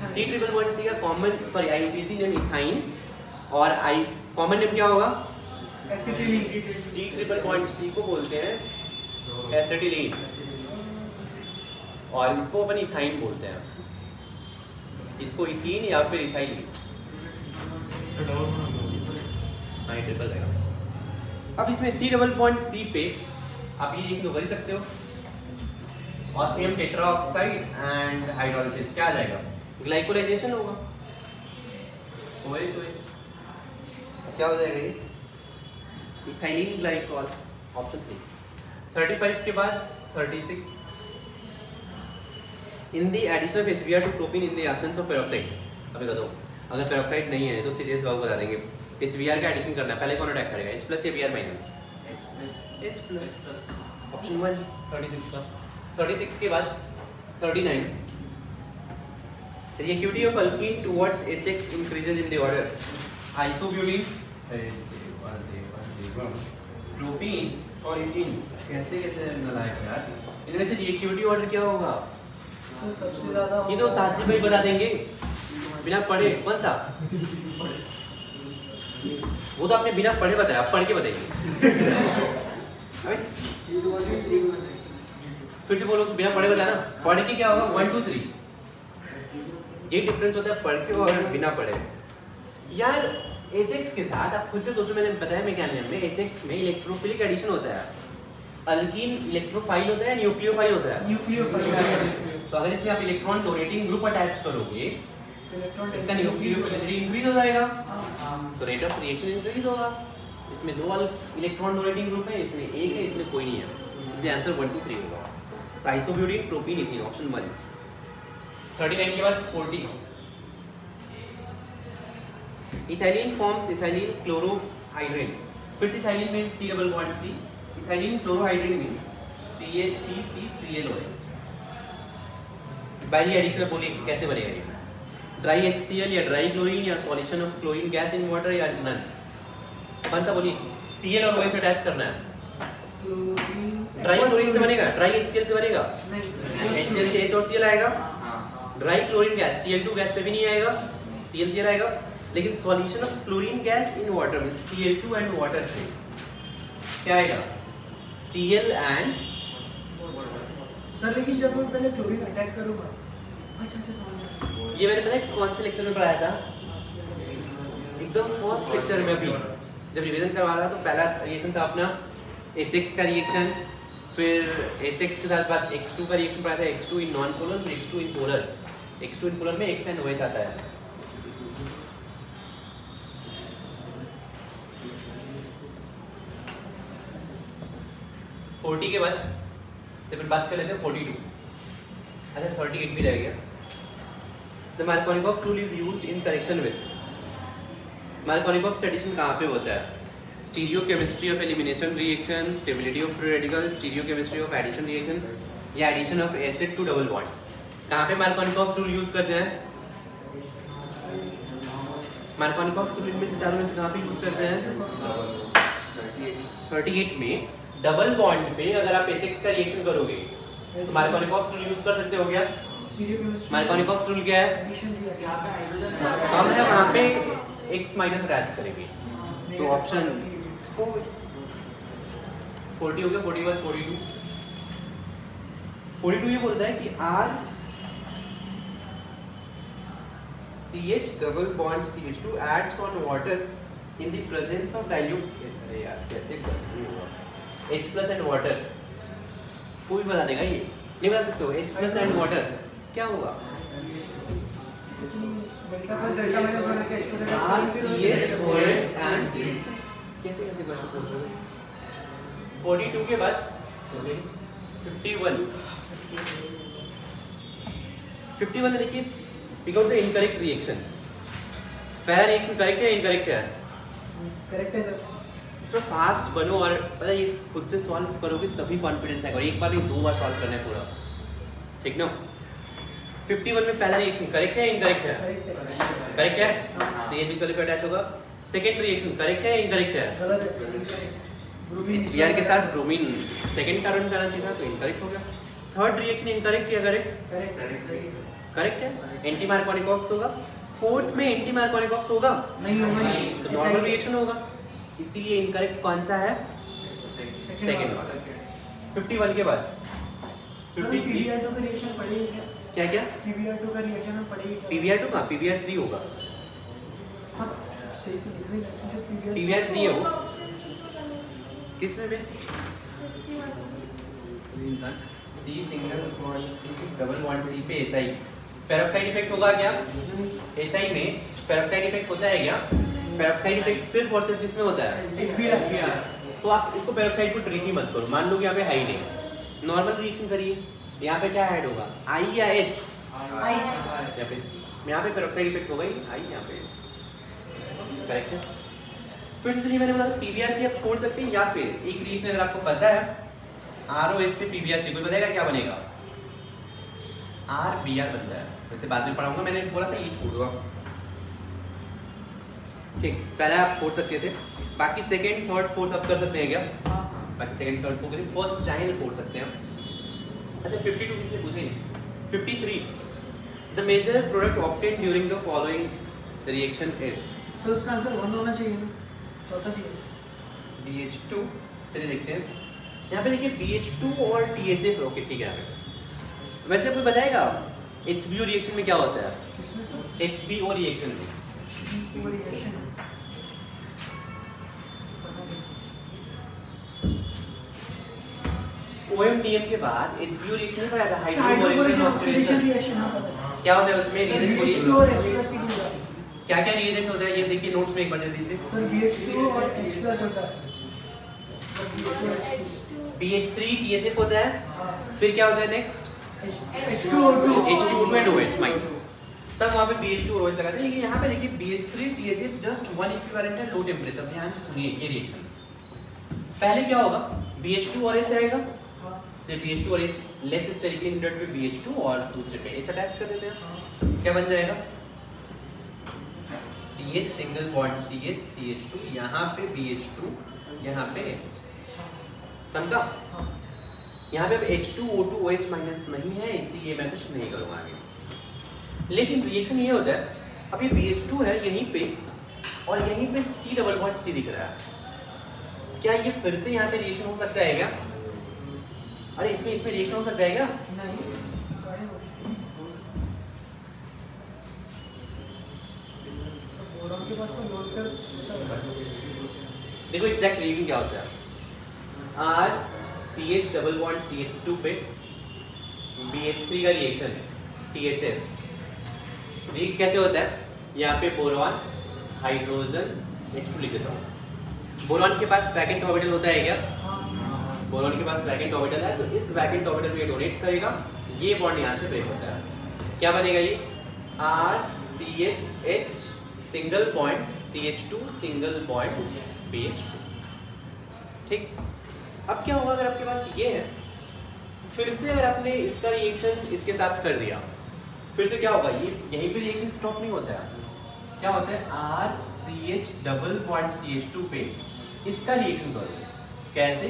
C triple bond C का कॉमन IUPAC नेम इथाइन और कॉमन नेम क्या होगा? Acetylene. C triple bond C को बोलते हैं एसिटिलीन और इसको अपन इथाइन बोलते हैं, इसको इथीन या फिर इथाइलिन। हाँ, ट्रिपल आएगा। अब इसमें C डबल बॉन्ड C पे आप ये रिएक्शन तो कर ही सकते हो, ऑस्मियम टेट्राऑक्साइड एंड हाइड्रोलिसिस क्या आ जाएगा? ग्लाइकोलाइजेशन होगा, OH क्या हो जाएगा ये? Ethylene glycol, option 3। 35 के बाद 36, in the addition of HBr to propene in the absence of peroxide. अभी बताओ, अगर पेरोक्साइड नहीं है तो सीधे जवाब बता देंगे। HBr का एडिशन करना है, पहले कौन अटैक करेगा? H प्लस या Br minus? H plus, option 1 36 का। 36 के बाद 39, reactivity of alkene towards HX increases in the order isobutene, propene और इथीन। कैसे नालायक यार, इनमें से रिएक्टिविटी ऑर्डर क्या होगा? सर सबसे ज्यादा ये तो साथी भाई बता देंगे बिना पढ़े। कौन सा? वो तो आपने बिना पढ़े बताया, आप पढ़ के बताइए। अबे फिर से बोलो, बिना पढ़े बताया ना, पढ़ के क्या होगा? 1 2 3, ये डिफरेंस होता है पढ़ के और बिना पढ़े। यार HX के साथ आप खुद से सोचो, मैंने बताया मैकेनिज्म में HX में इलेक्ट्रोफिलिक एडिशन होता है, अल्कीन इलेक्ट्रोफाइल होता है, न्यूक्लियोफाइल होता है। न्यूक्लियोफाइल। तो अगर इसमें आप इलेक्ट्रॉन डोनेटिंग ग्रुप अटैच करोगे, इसका न्यूक्लियोफिलिसिटी इंक्रीज हो जाएगा, तो रेट ऑफ रिएक्शन इंक्रीज होगा। इसमें 2 इलेक्ट्रॉन डोनेटिंग ग्रुप है, इसमें 1 है, इसमें कोई नहीं है, इसलिए आंसर 1 2 3 होगा। तो आइसोब्यूटीन, प्रोपीन, इथीन, ऑप्शन 1। 39 के बाद 40, इथाइलिन फॉर्म्स इथाइलिन क्लोरोहाइड्रेट, फिर से ethylene means C double bond C, ethylene chlorohydrate means CH3CClOH। By addition बोलिए कैसे बनेगा ये, ड्राई HCl या ड्राई क्लोरीन या solution of chlorine gas in water या नन, कौन सा बोलिए, Cl और OH अटैच करना है, ड्राई क्लोरीन से बनेगा, ड्राई HCl से बनेगा, HCl से H और Cl आएगा, dry chlorine gas Cl2 gas से भी नहीं आएगा, ClCl आएगा, लेकिन solution of chlorine gas in water means Cl2 and water से क्या आएगा, Cl एंड। सर लेकिन जब मैं पहले क्लोरीन अटैक करूंगा, अच्छा समझ गया। ये मैंने पता है कौन से लेक्चर में पढ़ाया था, एकदम फर्स्ट लेक्चर में, अभी जब रिवीजन करवा रहा था तो पहला रिएक्शन था अपना HX का रिएक्शन, फिर HX के साथ बाद X2 का रिएक्शन पढ़ाया था, X2 इन नॉन पोलर, फिर X2 in polar, X2 in polar में X एंड OH आता है। के बाद से फिर बात कर लेते हैं 42, अच्छा 38 भी रह गया। The Markovnikov rule is used in connection with, Markovnikov addition कहाँ पे होता है, stereochemistry of elimination reaction, stability of free radical, stereochemistry of addition reaction या addition of acid to double bond, कहाँ पे Markovnikov rule यूज करते हैं, Markovnikov rule में से चारों में से कहाँ पे यूज करते हैं, 38 में डबल बॉन्ड पे अगर आप HX का रिएक्शन करोगे तो Markovnikov रूल यूज कर सकते हो क्या, Markovnikov रूल क्या है, हम है वहाँ पे X माइनस अटैच करेंगे, तो ऑप्शन 40 हो गया, 41, 42 ये बोलता है कि R CH double bond CH2 adds on water in the presence of dilute, अरे यार कैसे करना होगा, H plus and water, कोई बता देगा ये, नहीं बता सकते हो, H plus and water क्या होगा, डेल्टा प्लस डेल्टा माइनस बना के H plus R CH OH and CH, कैसे कैसे क्वेश्चन पूछ रहे हो। 42 के बाद 51 में देखिए pick out the incorrect reaction, पहला रिएक्शन करेक्ट है इनकरेक्ट है, करेक्ट है सर। तो फास्ट बनो और पता है ये खुद से सॉल्व करोगे तभी कॉन्फिडेंस आएगा, और एक बार नहीं 2 बार सॉल्व करना है पूरा, ठीक ना। 51 में पहला रिएक्शन करेक्ट है इनकरेक्ट है, करेक्ट है, CH बीच वाले पे अटैच होगा। सेकंड रिएक्शन करेक्ट है इनकरेक्ट है, गलत है, HBr के साथ ब्रोमीन सेकंड कार्बन करना चाहिए था तो इनकरेक्ट हो गया। थर्ड रिएक्शन इनकरेक्ट या करेक्ट, करेक्ट है, एंटी मार्कोनिकॉव्स होगा। फोर्थ में एंटी मार्कोनिकॉव्स होगा नहीं होगा, तो नॉर्मल रिएक्शन होगा, इसीलिए इनकरेक्ट कौन सा है, सेकंड वाला। 51 के बाद PBr2 का रिएक्शन पढ़ेगी क्या, क्या PBr2 का रिएक्शन हम पढ़ेगी क्या, PBr2 का PBr3 होगा, हाँ सही से लिख रहे हैं, PBr3 है वो, किसमें में C single bond C double bond C पे HI, पेरोक्साइड इफेक्ट होगा क्या, HI में पेरोक्साइड इफेक्ट होता है क्या, पेरोक्साइड इफेक्ट सिर्फ और सिर्फ किसमें होता है, तो आप इसको पेरोक्साइड को ट्रीट ही मत करो, मान लो कि यहाँ पे हाई नहीं, नॉर्मल रिएक्शन करिए, यहाँ पे क्या ऐड होगा, I या H, या पे C, यहाँ पे पेरोक्साइड इफेक्ट होगा ही I, यहाँ पे H, करेक्ट है। फिर से चलिए मैंने बोला PBr3 आप छोड़ सकते हैं, या फिर एक रिएक्शन अगर आपको पता है ROH पे PBr3, कोई बताएगा क्या बनेगा, RBr बनता है, वैसे बाद में पढ़ाऊंगा, मैंने बोला था ये छोड़ दो, ठीक, पहले आप छोड़ सकते थे, बाकी सेकंड थर्ड फोर्थ आप कर सकते हैं क्या, बाकी सेकंड थर्ड फोर्थ फर्स्ट चाहे तो छोड़ सकते हैं। अच्छा 52 किसने पूछे, 53 the major product obtain during the following reaction is, sir उसका आंसर 1 होना चाहिए ना, चौथा दिया BH2, चलिए देखते हैं यहाँ पे देखिए BH2 और THA, ओके ठीक है, यहाँ पे वैसे आपको बताएगा HBO रिएक्शन में क्या होता है, किसमें सर, HBO रिएक्शन में वो रिएक्शन OMDM के बाद HBO रिएक्शन में पढ़ाया था, हाइड्रोबोरेशन हाइड्रोबोरेशन रिएक्शन, हाँ पता है, क्या होता है उसमें रीजन को, BH2 और H प्लस की होता है क्या क्या रिएजेंट होता है ये देखिए नोट्स में एक बार जल्दी से, सर, BH2 और H प्लस होता है, BH3 THF होता है, हाँ, फिर क्या होता है नेक्स्ट H2O2 H2 में OH माइनस, तब वहाँ पे BH2 और OH लगाते हैं, लेकिन यहाँ पे देखिए BH3 THF just one equivalent है लो टेम्परेचर। ध्यान से सुनिए ये रिएक्शन। पहले क्या होगा, BH2 और H आएगा, चलिए BH2 और H लेस स्टेरिकली हिंडर्ड पे BH2 और दूसरे पे H अटैच कर देते हैं, क्या बन जाएगा CH single bond CH CH2, यहाँ पे BH2, यहाँ पे H, समझा? यहाँ पे अब H2O2 OH माइनस नहीं है, इसीलिए मैं कुछ नहीं करूँगा आगे। लेकिन रिएक्शन ये होता है, अब ये BH2 है यहीं पे और यहीं पे C डबल बॉन्ड C दिख रहा है, क्या ये फिर से यहाँ पे रिएक्शन हो सकता है क्या? अरे इसमें रिएक्शन हो सकता है क्या? नहीं, बोरॉन के पास तो लोड कर देखो एग्जैक्ट रिएक्शन क्या होता है, R CH double bond CH2 पे BH3 का रिएक्शन है THF। रिएक्ट कैसे होता है, यहाँ पे बोरॉन हाइड्रोजन H2 लिख देता हूँ। बोरॉन के पास वैकेंट ऑर्बिटल होता है क्या? बोरॉन के पास वैकेंट ऑर्बिटल है, तो इस वैकेंट ऑर्बिटल में डोनेट करेगा, ये बॉन्ड यहाँ से ब्रेक होता है, क्या बनेगा ये R CH H single bond CH2 single bond BH2। ठीक, अब क्या होगा अगर आपके पास ये है, फिर से अगर आपने इसका रिएक्शन इसके साथ कर दिया, फिर से क्या होगा, ये यहीं पे रिएक्शन स्टॉप नहीं होता है, क्या होता है R CH double bond CH2 पे इसका रिएक्शन करो, कैसे,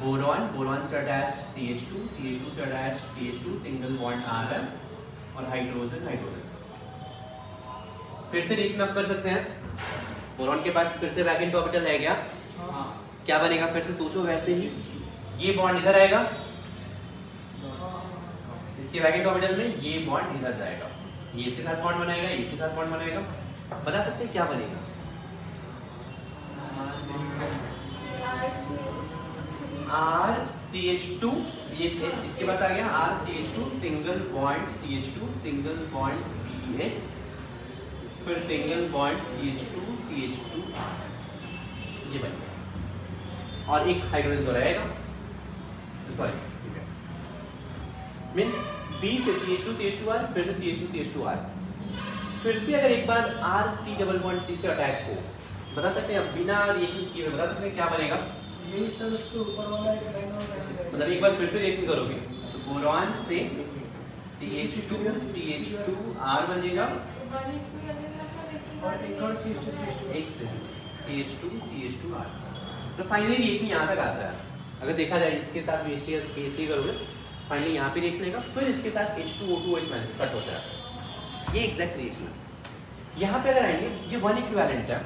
बोरॉन से अटैच्ड CH2 से attached CH2 single bond Rn और हाइड्रोजन। फिर से रिएक्शन आप कर सकते हैं, बोरॉन के पास फिर से वैकेंट ऑर्बिटल है क्या? क्या बनेगा, फिर से सोचो वैसे ही, ये बॉन्ड इधर आएगा, इसके वैकेंट ऑर्बिटल में ये बॉन्ड इधर जाएगा, ये इसके साथ बॉन्ड बनाएगा, ये इसके साथ बॉन्ड बनाएगा, बता सकते हैं क्या बनेगा? R CH2, ये इसके पास आ गया R CH2 single bond CH2 single bond BH, फिर सिंगल बॉन्ड CH2 CH2, ये बन गया, और एक हाइड्रोजन तो रहेगा, सॉरी मींस B से CH2 CH2R, फिर से CH2 CH2R, फिर से अगर एक बार R C double bond C से अटैक हो, बता सकते हैं बिना रिएक्शन किए बता सकते हैं क्या बनेगा? यही सर उसके ऊपर वाला एक लाइन और रहेगा, मतलब एक बार फिर से रिएक्शन करोगे तो बोरॉन से CH2 CH2R बनेगा, और एक और CH2 एक से CH2 CH2R, तो फाइनली रिएक्शन यहाँ तक आता है। अगर देखा जाए इसके साथ BH3 करोगे, फाइनली यहाँ पे रिएक्शन आएगा, फिर इसके साथ H2O2 OH माइनस कट होता है, ये एग्जैक्ट रिएक्शन है। यहाँ पे अगर आएंगे ये वन इक्विवेलेंट है,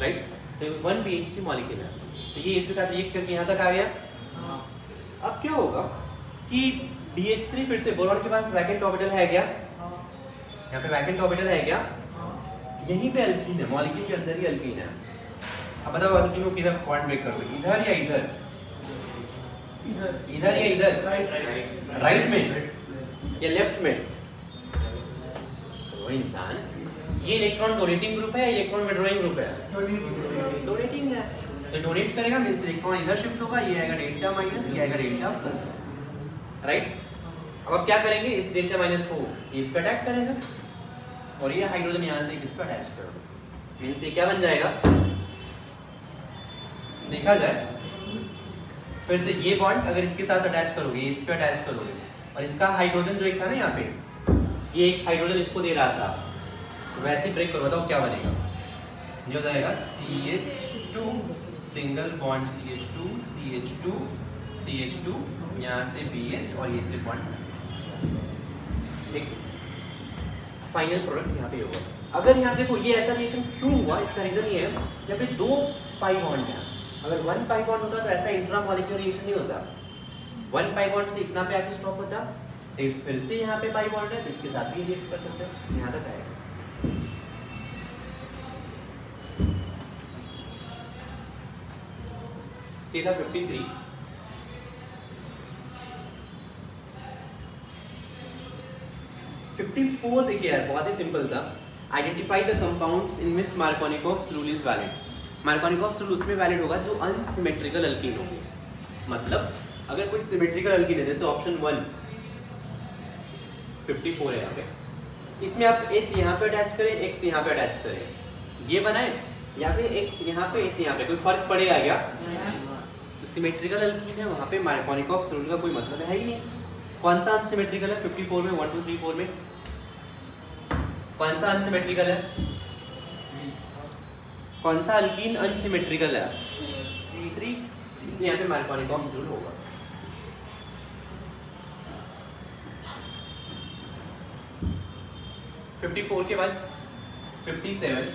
राइट, तो वन BH3 मॉलिक्यूल है, तो ये इसके साथ रिएक्ट करके यहाँ तक आ गया। अब क्या होगा कि BH3 फिर से बोरॉन के पास वैकेंट ऑर्बिटल है क्या? यहाँ पे वैकेंट ऑर्बिटल है क्या? यहीं पे अल्कीन है, मॉलिक्यूल के अंदर ही अल्कीन है। अब बताओ अल्कीन को किधर बॉन्ड ब्रेक करोगे, इधर या इधर? इधर या इधर? राइट में या लेफ्ट में? तो इंसान, ये इलेक्ट्रॉन डोनेटिंग ग्रुप है या इलेक्ट्रॉन विड्रॉइंग ग्रुप है? डोनेटिंग है, तो डोनेट करेगा मींस इलेक्ट्रॉन इधर शिफ्ट होगा, ये आएगा डेल्टा माइनस, ये आएगा डेल्टा प्लस, राइट। अब क्या करेंगे, इस डेल्टा माइनस को इस पे अटैक करेगा और ये हाइड्रोजन यहाँ से किस पे अटैच करोगे, मींस ये क्या बन जाएगा, देखा जाए फिर से ये बॉन्ड अगर इसके साथ अटैच करोगे, इस पे अटैच करोगे, और इसका हाइड्रोजन जो एक था ना यहाँ पे, ये एक हाइड्रोजन इसको दे रहा था, वैसे ब्रेक करो, बताओ क्या बनेगा, ये हो जाएगा CH2 single bond CH2 CH2 CH2, यहाँ से BH और ये से बॉन्ड, ठीक, फाइनल प्रोडक्ट यहाँ पे होगा। अगर यहाँ देखो ये ऐसा रिएक्शन क्यों हुआ, इसका रीजन ये है, यहाँ पे दो पाई बॉन्ड है, अगर वन पाई बॉन्ड होता तो ऐसा इंट्रा मॉलिक्यूलर रिएक्शन नहीं होता, वन पाई बॉन्ड से इतना पे आके स्टॉप होता, फिर से यहाँ पे पाई बॉन्ड है तो इसके साथ भी रिएक्ट कर सकते हो, यहाँ तक आएगा। सीधा 53 54 देखिए यार, बहुत ही सिंपल था। Identify the compounds in which Markovnikov's rule is valid. Markovnikov's rule उसमें वैलिड होगा जो अनसिमेट्रिकल अल्कीन हो, मतलब अगर कोई सिमेट्रिकल अल्कीन है, जैसे ऑप्शन 1 54 है यहाँ पे, इसमें आप H यहाँ पे अटैच करें, X यहाँ पे अटैच करें, ये बनाए या फिर X यहाँ पे H यहाँ पे, कोई फर्क पड़ेगा क्या? तो सिमेट्रिकल अल्कीन है, वहाँ पे मार्कोनिकॉफ रूल का कोई मतलब है ही नहीं। कौन सा अनसिमेट्रिकल है 54 में, 1 2 3 4 में? कौन सा अनसिमेट्रिकल है? कौन सा अल्कीन अनसिमेट्रिकल है? 3, इसलिए यहाँ पे मार्कोनिकॉफ रूल होगा। फिफ्टी 54 के बाद 57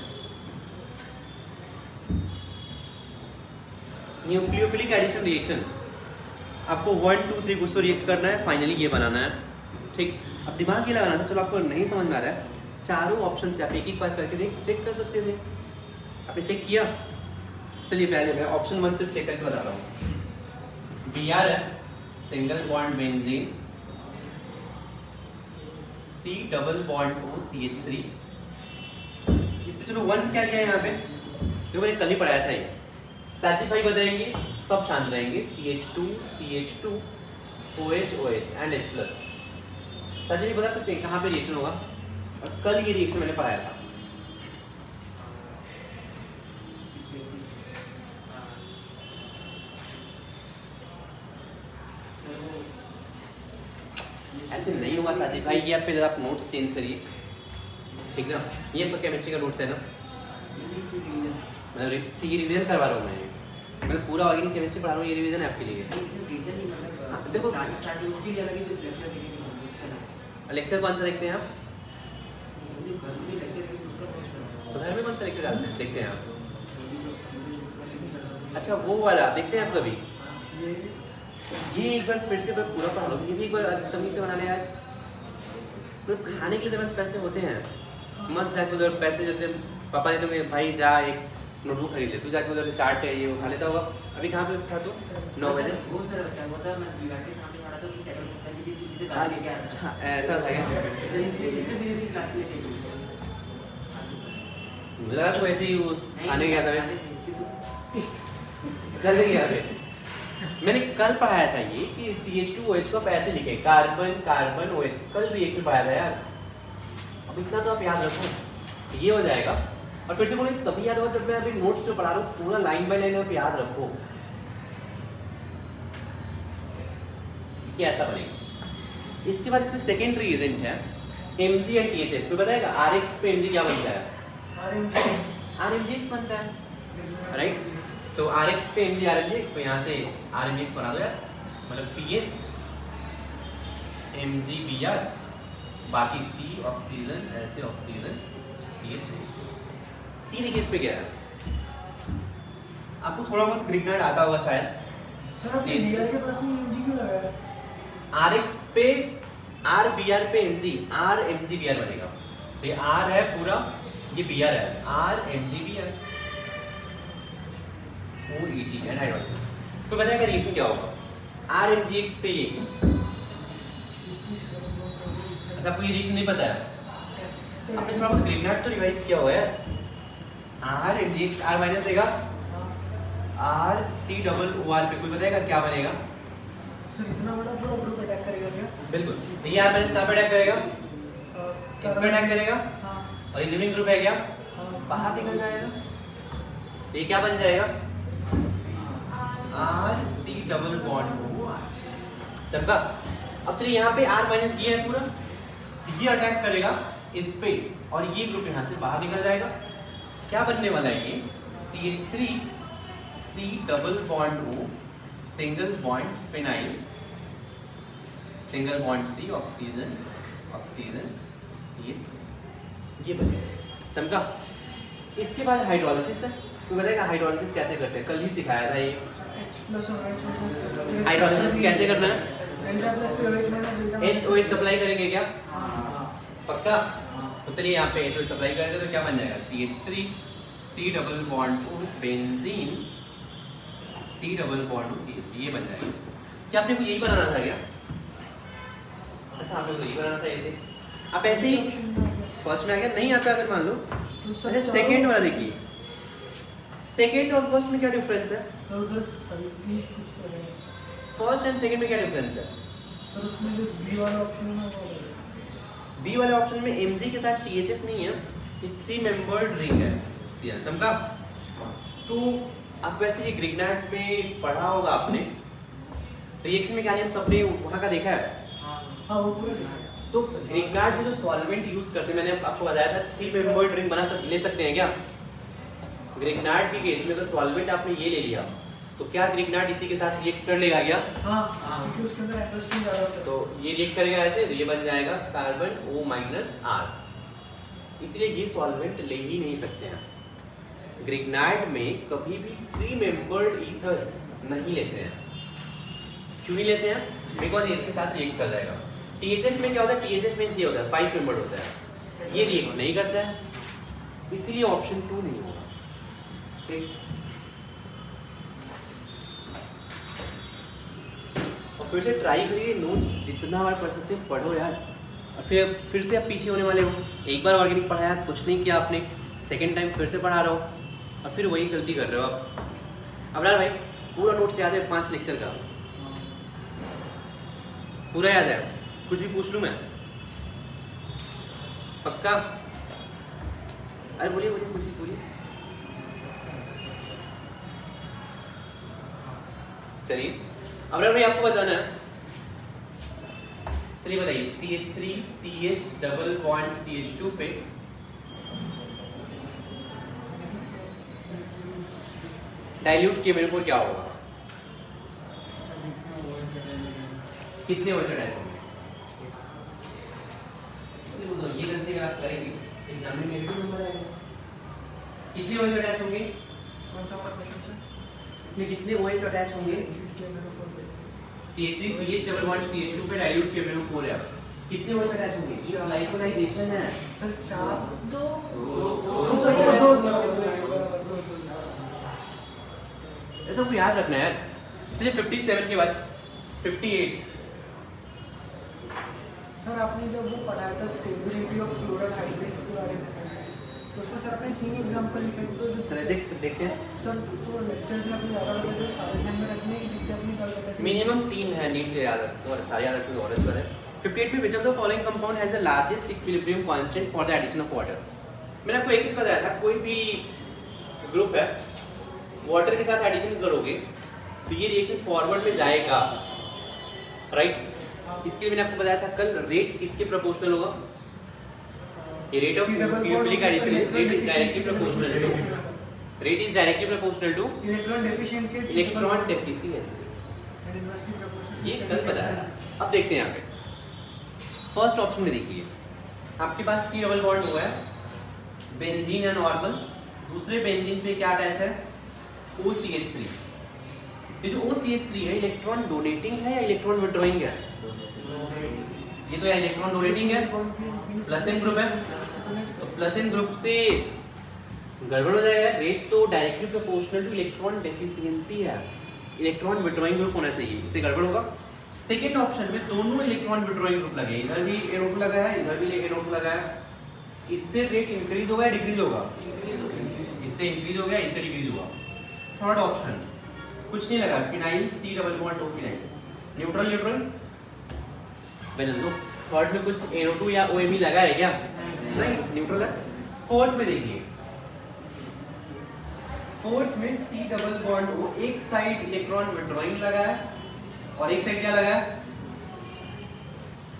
न्यूक्लियोफिलिक एडिशन रिएक्शन। आपको 1 2 3 कुछ तो रिएक्ट करना है, फाइनली ये बनाना है, ठीक। अब दिमाग ये लगाना था, चलो आपको नहीं समझ में आ रहा है, चारों ऑप्शन से आप एक एक बार करके चेक कर सकते थे। आपने चेक किया? चलिए पहले मैं ऑप्शन 1 सिर्फ चेक करके बता रहा हूँ। Br है single bond benzene, C double bond O CH3। इसमें चलो 1 क्या दिया है यहाँ पे, जो मैंने कल ही पढ़ाया था ये। साची भाई बताएंगे, सब शांत रहेंगे। CH2 CH2 OH OH and H+। साची भाई बता सकते हैं कहाँ पे रिएक्शन होगा? और कल ये रिएक्शन मैंने पढ़ाया था। ऐसे नहीं होगा साजिद भाई, ये आप फिर आप नोट्स चेंज करिए, ठीक ना? ये आपका केमिस्ट्री का नोट्स है ना? मतलब ठीक है, रिवीजन करवा रहा हूँ मैं पूरा ऑर्गेनिक केमिस्ट्री पढ़ा रहा हूँ, ये रिवीजन है आपके लिए। देखो लेक्चर कौन सा देखते हैं आप? तो घर में कौन सा लेक्चर डालते हैं, देखते हैं आप? अच्छा वो वाला देखते हैं आप कभी? ये एक बार फिर से पूरा पढ़ा लो, क्योंकि एक बार तमीज से बना ले यार। तो खाने के लिए तो बस पैसे होते हैं, मस्त जाके उधर पैसे जैसे पापा ने तो भाई जा एक नोटबुक खरीद ले, तू जाके उधर से चाट है ये वो खा लेता होगा। अभी कहाँ पे था तू? 9 बजे। अच्छा ऐसा था क्या? मुझे लगा तू ऐसे ही खाने गया था। चल गया अभी। मैंने कल पढ़ाया था ये कि CH2OH को ऐसे लिखे, कार्बन कार्बन OH, कल रिएक्शन पढ़ाया था यार। अब इतना तो आप याद रखो, ये हो जाएगा। और फिर से बोले तभी याद होगा जब मैं अभी नोट्स जो पढ़ा रहा हूँ पूरा लाइन बाय लाइन आप याद रखो कि ऐसा बनेगा। इसके बाद इसमें सेकेंडरी एजेंट है Mg एंड THF। कोई बताएगा RX पे Mg क्या बनता है? RMGX बनता है, राइट? तो RX पे Mg RMGX, तो यहाँ से RMGX बना दो यार, मतलब PH MgBr, बाकी C ऑक्सीजन, ऐसे ऑक्सीजन CH3। C देखिए इस पे क्या है, आपको थोड़ा बहुत ग्रिग्नाइट आता होगा शायद। सर आपने Br के पास में Mg क्यों लगाया? RX पे RBr पे Mg, RMgBr बनेगा। तो ये R है पूरा, ये Br है, RMgBr OET एंड हाइड्रोजन। तो बताएगा रिएक्शन क्या होगा? RMGX पे ये। अच्छा आपको ये रिएक्शन नहीं पता है? आपने थोड़ा बहुत ग्रिग्नाइट तो रिवाइज किया हुआ है। RMGX R माइनस देगा RC डबल OR पे, कोई बताएगा क्या बनेगा? सर इतना बड़ा पूरा ग्रुप अटैक करेगा क्या? बिल्कुल, ये R माइनस कहाँ पे अटैक करेगा? इस पे अटैक करेगा। हाँ और ये लिविंग ग्रुप है क्या? हाँ बाहर निकल जाएगा। ये क्या बन जाएगा? RC double bond OR। चमका। अब चलिए यहाँ पे R माइनस ये है पूरा, ये अटैक करेगा इस पे और ये ग्रुप यहाँ से बाहर निकल जाएगा। क्या बनने वाला है ये? CH3 C double bond O single bond phenyl, single bond C oxygen oxygen CH3, ये बनेगा। चमका। इसके बाद हाइड्रोलिसिस है। तो बताएगा हाइड्रोलिसिस कैसे करते हैं? कल ही सिखाया था ये। H+ और H- हाइड्रोलिसिस कैसे करना है? डेल्टा प्लस पे OH minus delta HOH supply करेंगे क्या? हाँ पक्का? तो चलिए यहाँ पे HOH सप्लाई कर दे तो क्या बन जाएगा? CH3 C double bond O benzene C double bond O CH3, ये बन जाएगा। क्या आपने को यही बनाना था क्या? अच्छा आपने को यही बनाना था ऐसे। आप ऐसे ही फर्स्ट में आ गया, नहीं आता अगर मान लो। अच्छा सेकंड वाला देखिए, सेकंड और फर्स्ट में क्या डिफरेंस है? सर उधर सल्फी कुछ है फर्स्ट एंड सेकंड में क्या डिफरेंस है? सर उसमें जो बी वाला ऑप्शन है ना वो बी वाले ऑप्शन में Mg के साथ THF नहीं है, ये 3 मेंबर्ड रिंग है। Cl चमका। तो आप वैसे ये ग्रिग्नाट में पढ़ा होगा आपने, रिएक्शन में क्या नियम सबने वहाँ का देखा है। हाँ वो पूरा दिखा है। तो ग्रिग्नाट में जो सॉल्वेंट यूज करते हैं, मैंने आपको बताया था 3 मेंबर्ड रिंग ले सकते हैं क्या। ग्रिग्नाट के केस में अगर सॉल्वेंट आपने ये ले लिया तो क्या ग्रिग्नाट इसी के साथ रिएक्ट कर लेगा क्या। हाँ क्योंकि उसके अंदर एंगस्ट्रॉम ज़्यादा होता है। तो ये रिएक्ट करेगा ऐसे, ये बन जाएगा कार्बन O-R, इसलिए ये सॉल्वेंट ले ही नहीं सकते हैं। ग्रिग्नाट में कभी भी 3 मेंबर्ड ईथर नहीं लेते हैं। क्यों नहीं लेते हैं? बिकॉज ये इसके साथ रिएक्ट कर जाएगा। THF में क्या होता है, THF में ये होता है 5 मेंबर्ड होता है, ये रिएक्ट नहीं करता है, इसीलिए ऑप्शन 2 नहीं होगा। ठीक, और फिर से ट्राई करिए, नोट्स जितना बार पढ़ सकते हैं पढ़ो यार। और फिर से आप पीछे होने वाले हो। एक बार ऑर्गेनिक पढ़ाया, कुछ नहीं किया आपने, सेकेंड टाइम फिर से पढ़ा रहा हो और फिर वही गलती कर रहे हो आप। अबरार भाई पूरा नोट्स याद है 5 लेक्चर का? पूरा याद है? कुछ भी पूछ लूँ मैं? पक्का? अरे बोलिए बोलिए, कुछ भी बोलिए। चलिए अबरार भाई आपको बताना है, चलिए बताइए CH3 CH double bond CH2 पे डाइल्यूट के मेरे को क्या होगा, कितने वोल्ट अटैच होंगे? ये गलती अगर आप करेंगे एग्जाम में नेगेटिव नंबर आएगा। कितने वोल्ट अटैच होंगे? कौन सा आपका क्वेश्चन सर? इसमें कितने OH अटैच होंगे? CH3 CH double bond CH2 पे डाइल्यूट के मेरे 4 है। कितने OH अटैच होंगे? लाइपोलाइजेशन है सर 4 2 ऐसा को याद रखना है यार। चलिए 57 के बाद 58। सर आपने जब वो पढ़ाया था स्टेबिलिटी ऑफ क्लोराइड हाइड्रेट्स के बारे में, तो उसमें सर आपने 3 एग्जांपल लिखे थे। तो चलिए देखते हैं। सर तो लेक्चर्स में आपने ज़्यादा बताया जो सारे ध्यान में रखने की जितने अपनी कल बताते मिनिमम 3 है, नीट याद रखो और सारे याद रखो और अच्छा है। 58 में which of the following compound has the largest equilibrium constant for the addition of water? मैंने आपको एक चीज बताया था, कोई भी ग्रुप है वाटर के साथ एडिशन करोगे तो ये रिएक्शन फॉरवर्ड में जाएगा, राइट। इसके लिए मैंने आपको बताया था कल, रेट किसके प्रोपोर्शनल होगा? ये rate of nucleic addition is directly proportional to rate is directly proportional to electron deficiency electron deficiency. And inversely proportional. ये कल बताया। अब देखते हैं यहाँ पे फर्स्ट ऑप्शन में देखिए, आपके पास की डबल बॉन्ड हुआ है बेंजीन है नॉर्मल, दूसरे बेंजीन पे क्या अटैच है? OCH3। ये जो OCH3 है इलेक्ट्रॉन डोनेटिंग है या इलेक्ट्रॉन विड्रॉइंग है? ये तो इलेक्ट्रॉन डोनेटिंग है, प्लस एन ग्रुप है, तो प्लस एन ग्रुप से गड़बड़ हो जाएगा। रेट तो directly proportional to electron deficiency है, इलेक्ट्रॉन विड्रॉइंग ग्रुप होना चाहिए, इससे गड़बड़ होगा। सेकेंड ऑप्शन में दोनों इलेक्ट्रॉन विड्रॉइंग ग्रुप लगे, इधर भी NO2 लगा है, इधर भी NO2 लगा है, इससे रेट इंक्रीज होगा या डिक्रीज होगा? इससे इंक्रीज होगा, इससे डिक्रीज होगा। थर्ड ऑप्शन कुछ नहीं लगा, phenyl C double bond O phenyl, neutral neutral banal दो। थर्ड में कुछ NO2 या OMe लगा है क्या? नहीं, न्यूट्रल है। फोर्थ में देखिए, फोर्थ में C डबल बॉन्ड O, एक साइड इलेक्ट्रॉन विड्रॉइंग लगा है और एक साइड क्या लगा है?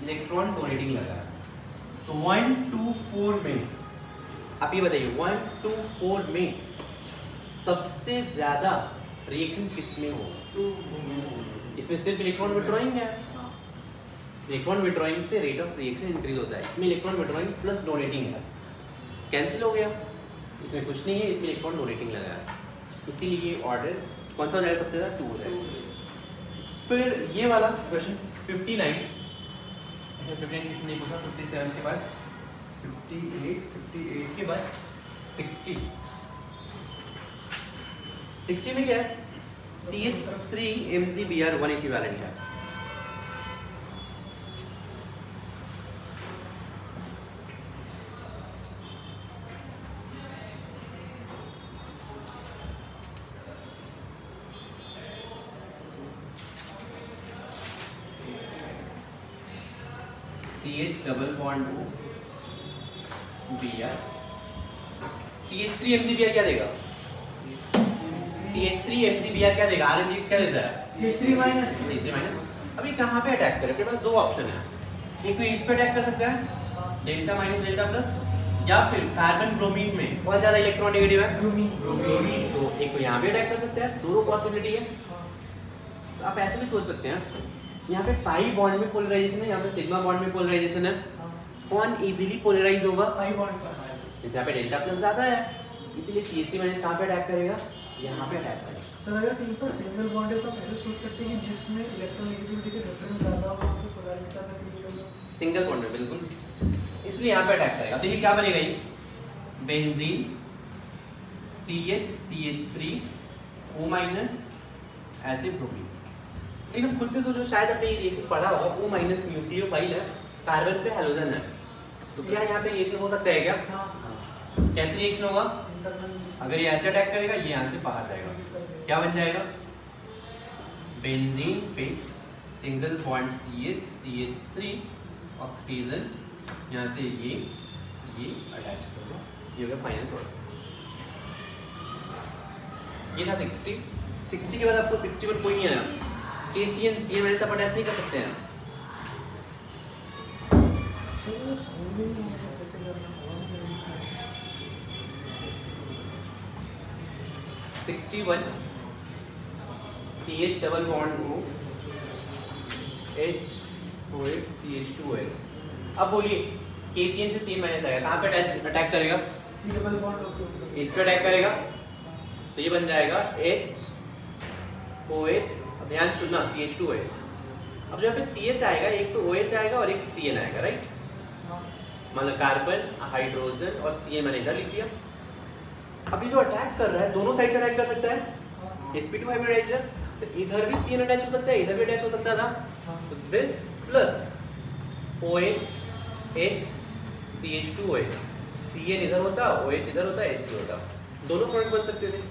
इलेक्ट्रॉन डोनेटिंग लगा है। तो 1 2 4 में आप ये बताइए 1 2 4 में सबसे ज्यादा रिएक्शन किसमें होगा? इसमें सिर्फ इलेक्ट्रॉन विड्रॉइंग है, इलेक्ट्रॉन विड्रॉइंग से रेट ऑफ रिएक्शन इंक्रीज होता है, इसमें इलेक्ट्रॉन विड्रॉइंग प्लस डोनेटिंग है, कैंसिल हो गया, इसमें कुछ नहीं है, इसमें इलेक्ट्रॉन डोनेटिंग लगा है, इसीलिए ये ऑर्डर कौन सा हो जाएगा? सबसे ज्यादा 2 हो जाएगा। फिर ये वाला क्वेश्चन 59, अच्छा 59 किसने नहीं पूछा, 57 के बाद 58 के बाद 60 में क्या है? CH3 MgBr1 इक्विवेलेंट है। CH double bond O Br CH3 MgBr क्या देगा? CH3 MgBr क्या देगा? RMgX क्या देता है? CH3 minus. CH3 minus. अभी कहाँ पे अटैक करें? अपने पास दो ऑप्शन है, एक तो इस पे अटैक कर सकता है डेल्टा माइनस डेल्टा प्लस, या फिर कार्बन ब्रोमीन में कौन ज्यादा इलेक्ट्रॉन नेगेटिव है? ब्रोमीन। तो एक तो यहाँ पे अटैक कर सकते हैं, दोनों पॉसिबिलिटी है। तो आप ऐसे भी सोच सकते हैं, यहाँ पे पाई बॉन्ड में पोलराइजेशन है, यहाँ पे सिग्मा बॉन्ड में पोलराइजेशन है, कौन इजीली पोलराइज होगा? पाई बॉन्ड पर। जैसे यहाँ पे डेल्टा प्लस ज्यादा है, इसीलिए CH3 माइनस कहाँ पे अटैक करेगा? यहाँ पे अटैक करेगा। सर अगर कहीं पर सिंगल बॉन्ड है तो आप ऐसे सोच सकते हैं कि जिसमें इलेक्ट्रोनेगेटिविटी का डिफरेंस ज्यादा हो वहाँ पे पोलैरिटी ज्यादा क्रिटिकल हो। सिंगल बॉन्ड में बिल्कुल, इसलिए यहाँ पे अटैक करेगा। देखिए क्या बनेगा ये, बेंजीन CH3 O माइनस ऐसे ब्रोमीन। लेकिन खुद से सोचो, शायद आपने ये रिएक्शन पढ़ा होगा, O माइनस न्यूक्लियोफाइल है, कार्बन पे हैलोजन है, तो क्या यहाँ पे रिएक्शन हो सकता है क्या? कैसे रिएक्शन होगा? अगर ये ऐसे अटैक करेगा, ये यहाँ से बाहर जाएगा, क्या बन जाएगा? बेंजीन पे सिंगल बॉन्ड CH3 ऑक्सीजन, यहाँ से ये अटैच करोगे, ये हो गया फाइनल प्रोडक्ट। ये था 60 के बाद आपको 61 कोई नहीं आया, KCN वैसे आप अटैच नहीं कर सकते हैं। 61 CH double bond O H OH CH2OH। अब बोलिए KCN से CN माइनस आएगा, कहाँ पे अटैक करेगा? सी डबल बॉन्ड इस पे अटैक करेगा, तो ये बन जाएगा H OH। अब ध्यान सुनना, CH2OH। अब यहाँ पे CH आएगा, एक तो OH आएगा और एक CN आएगा, राइट? मतलब कार्बन, हाइड्रोजन और CN मैंने इधर लिख दिया। अभी जो अटैक कर रहा है, दोनों साइड से अटैक कर सकता है, sp2 हाइब्रिडाइजेशन, तो इधर भी CN अटैच हो सकता है, इधर भी अटैच हो सकता था। तो this plus OH H CH2OH, CN इधर होता, OH इधर होता, H होता, दोनों प्रोडक्ट बन सकते थे।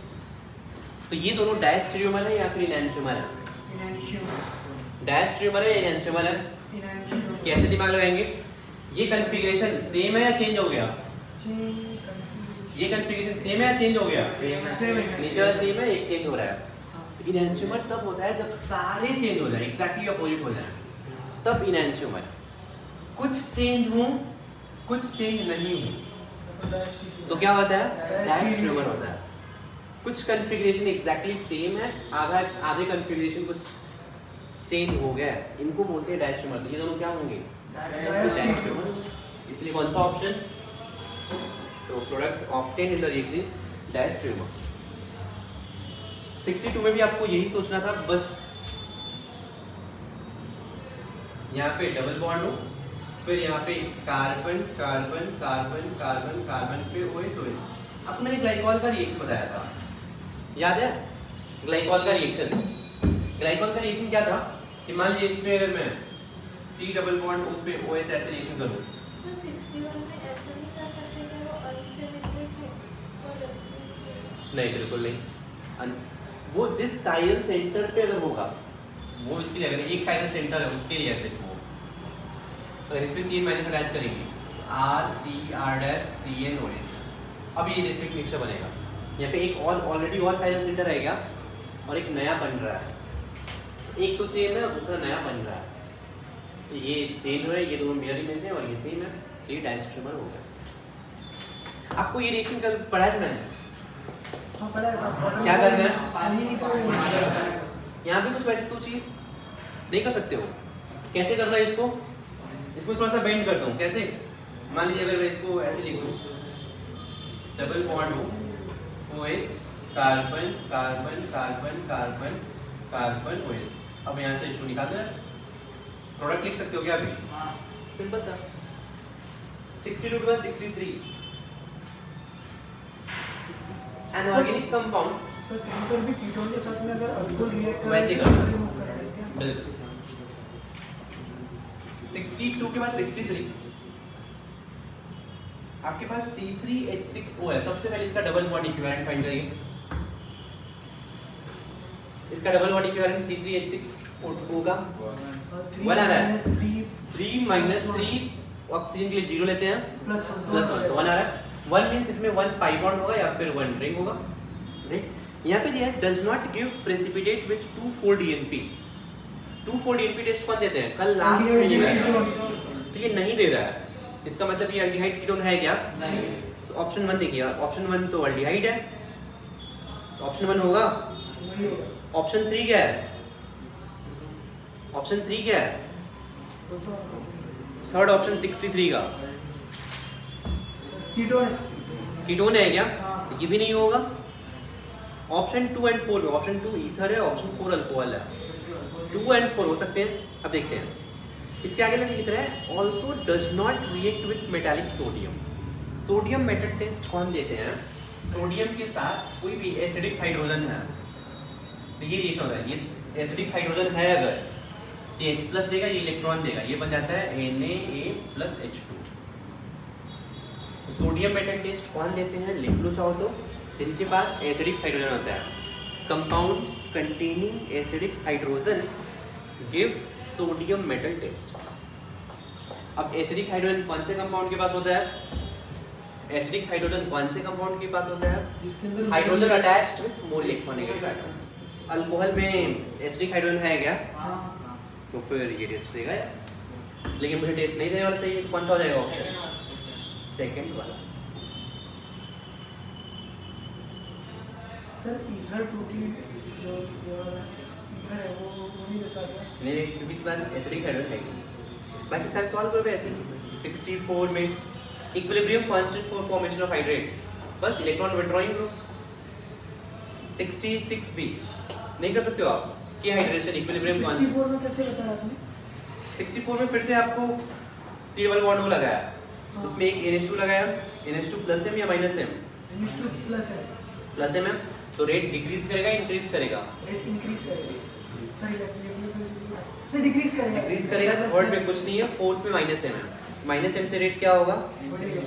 तो ये दोनों डायस्टेरियोमर है या फिर इनैंशियोमर है? डायस्टेरियोमर है या इनैंशियोमर है? कैसे दिमाग लगाएंगे? ये कॉन्फ़िगरेशन सेम है या चेंज हो गया? ये कॉन्फ़िगरेशन सेम है या चेंज हो गया? सेम है। नीचे वाला सेम है, एक चेंज हो रहा है। इनैंशियोमर तब होता है जब सारे चेंज हो जाए, एग्जैक्टली अपोजिट हो जाए, तब इनैंशियोमर। कुछ चेंज हो, कुछ चेंज नहीं हो, तो क्या होता है? डायस्टेरियोमर होता है। कुछ कॉन्फ़िगरेशन एग्जैक्टली सेम है, आधे कॉन्फ़िगरेशन कुछ चेंज हो गया है, इनको बोलते हैं डायस्टेरियोमर। तो ये दोनों क्या होंगे? डायस्टेरियोमर। इसलिए कौन सा ऑप्शन? तो product obtain in the reaction is diastereomer. 62 में भी आपको यही सोचना था, बस यहाँ पे डबल बॉन्ड हो, फिर यहाँ पे carbon carbon carbon carbon carbon पे OH OH। आपको मैंने ग्लाइकॉल का रिएक्शन बताया था, याद है? ग्लाइकॉल का रिएक्शन, ग्लाइकॉल का रिएक्शन क्या था कि मान लीजिए इसमें अगर मैं C डबल बॉन्ड O पे OH ऐसे रिएक्शन करूँ, सर 61 में ऐसा नहीं कर सकते कि वो अनसिमेट्रिक है और ऐसे नहीं बिल्कुल नहीं। वो जिस कायरल सेंटर पे अगर होगा, वो इसके लिए, अगर एक कायरल सेंटर है उसके लिए ऐसे हो, अगर इसमें CN माइनस अटैच करेंगे, RCR'CNOH, अब ये रेसिप्रोक मिक्सचर बनेगा। यहाँ पे एक और ऑलरेडी और कायरल सेंटर रहेगा और एक नया बन रहा है, एक तो सेम है और दूसरा नया बन रहा है, तो ये चेंज हो रहा है, ये दोनों मिरर इमेज है और ये सेम है, तो ये डायस्टेरियोमर हो गया। आपको ये रिएक्शन कल पढ़ाया था मैंने, क्या कर रहे हैं? यहाँ भी कुछ वैसे सोचिए, नहीं कर सकते हो? कैसे करना है इसको? इसको थोड़ा सा बेंड करता हूँ, कैसे? मान लीजिए अगर मैं इसको ऐसे लिख दूँ, डबल बॉन्ड हो, OH carbon carbon carbon carbon carbon OH। अब यहाँ से इशू निकाल दो, प्रोडक्ट लिख सकते हो क्या अभी? सिंपल था। 62 के बाद 63 अनऑर्गेनिक कंपाउंड। सर कहीं पर भी कीटोन के साथ में अगर अल्कोहल रिएक्ट कर वैसे ही रहा है, करना। remove कर रहे हैं क्या? बिल्कुल। 62 के बाद 63 आपके पास C3H6O है। सबसे पहले इसका डबल बॉन्ड इक्विवेलेंट फाइंड करिए। इसका डबल बॉन्ड इक्विवेलेंट C3H6 होगा, और 1 आ रहा है। -3 3 माइनस 3 ऑक्सीजन के लिए 0 लेते हैं प्लस प्लस 1 तो 1 आ रहा है 1 मींस इसमें 1 पाई बॉन्ड होगा या फिर 1 रिंग होगा राइट। यहाँ पे दिया है does not give precipitate with 2,4 DNP 2,4 DNP test कौन देते हैं कल लास्ट में आया तो ये नहीं दे रहा है इसका मतलब ये अल्डिहाइड कीटोन है क्या नहीं। तो ऑप्शन 1 देखिए ऑप्शन 1 तो अल्डिहाइड है तो ऑप्शन 1 होगा वही होगा। ऑप्शन 3 क्या है ऑप्शन 3 क्या है थर्ड ऑप्शन 63 का कीटोन कीटोन है क्या हाँ। ये भी नहीं होगा ऑप्शन 2 एंड 4 ऑप्शन 2 ईथर है ऑप्शन 4 अल्कोहल है 2 एंड 4 हो सकते हैं अब देखते हैं इसके आगे लिख रहा है also does not react with metallic sodium sodium metal test कौन देते हैं सोडियम के साथ कोई भी एसिडिक हाइड्रोजन है तो ये रिएक्शन होता है ये एसिडिक हाइड्रोजन है अगर ये H प्लस देगा ये इलेक्ट्रॉन देगा ये बन जाता है Na+H2 सोडियम मेटल टेस्ट कौन देते हैं लिख लो चाहो तो जिनके पास एसिडिक हाइड्रोजन होता है compounds containing acidic hydrogen give sodium metal test. अब एसिडिक हाइड्रोजन कौन से कंपाउंड के पास होता है एसिडिक हाइड्रोजन कौन से कंपाउंड के पास होता है जिसके अंदर hydrogen attached with more electronic atom alcohol में एसिडिक हाइड्रोजन है क्या हाँ तो फिर ये टेस्ट देगा यार लेकिन मुझे टेस्ट नहीं देने वाला चाहिए तो कौन सा हो जाएगा ऑप्शन सेकंड वाला सर ईथर प्रोटीन जो ईथर है वो नहीं देता क्या नहीं क्योंकि इस पास एसिडिक हाइड्रोजन है ही। बाकी सारे सॉल्व करो ऐसे 64 में equilibrium constant for formation of hydrate बस इलेक्ट्रॉन विथड्रॉइंग करो 66 भी नहीं कर सकते हो आप कि हाइड्रेशन इक्विलिब्रियम कांस्टेंट 64 में कैसे बताया आपने 64 में फिर से आपको C डबल बॉन्ड को लगाया हाँ। उसमें एक NH2 लगाया NH2 प्लस M या माइनस M NH2 प्लस है प्लस M है तो रेट डिक्रीज करेगा इंक्रीज करेगा रेट इंक्रीज करेगा सही है नहीं डिक्रीज करेगा डिक्रीज करेगा थर्ड में कुछ नहीं है फोर्थ में माइनस M है माइनस M से रेट क्या होगा बढ़ेगा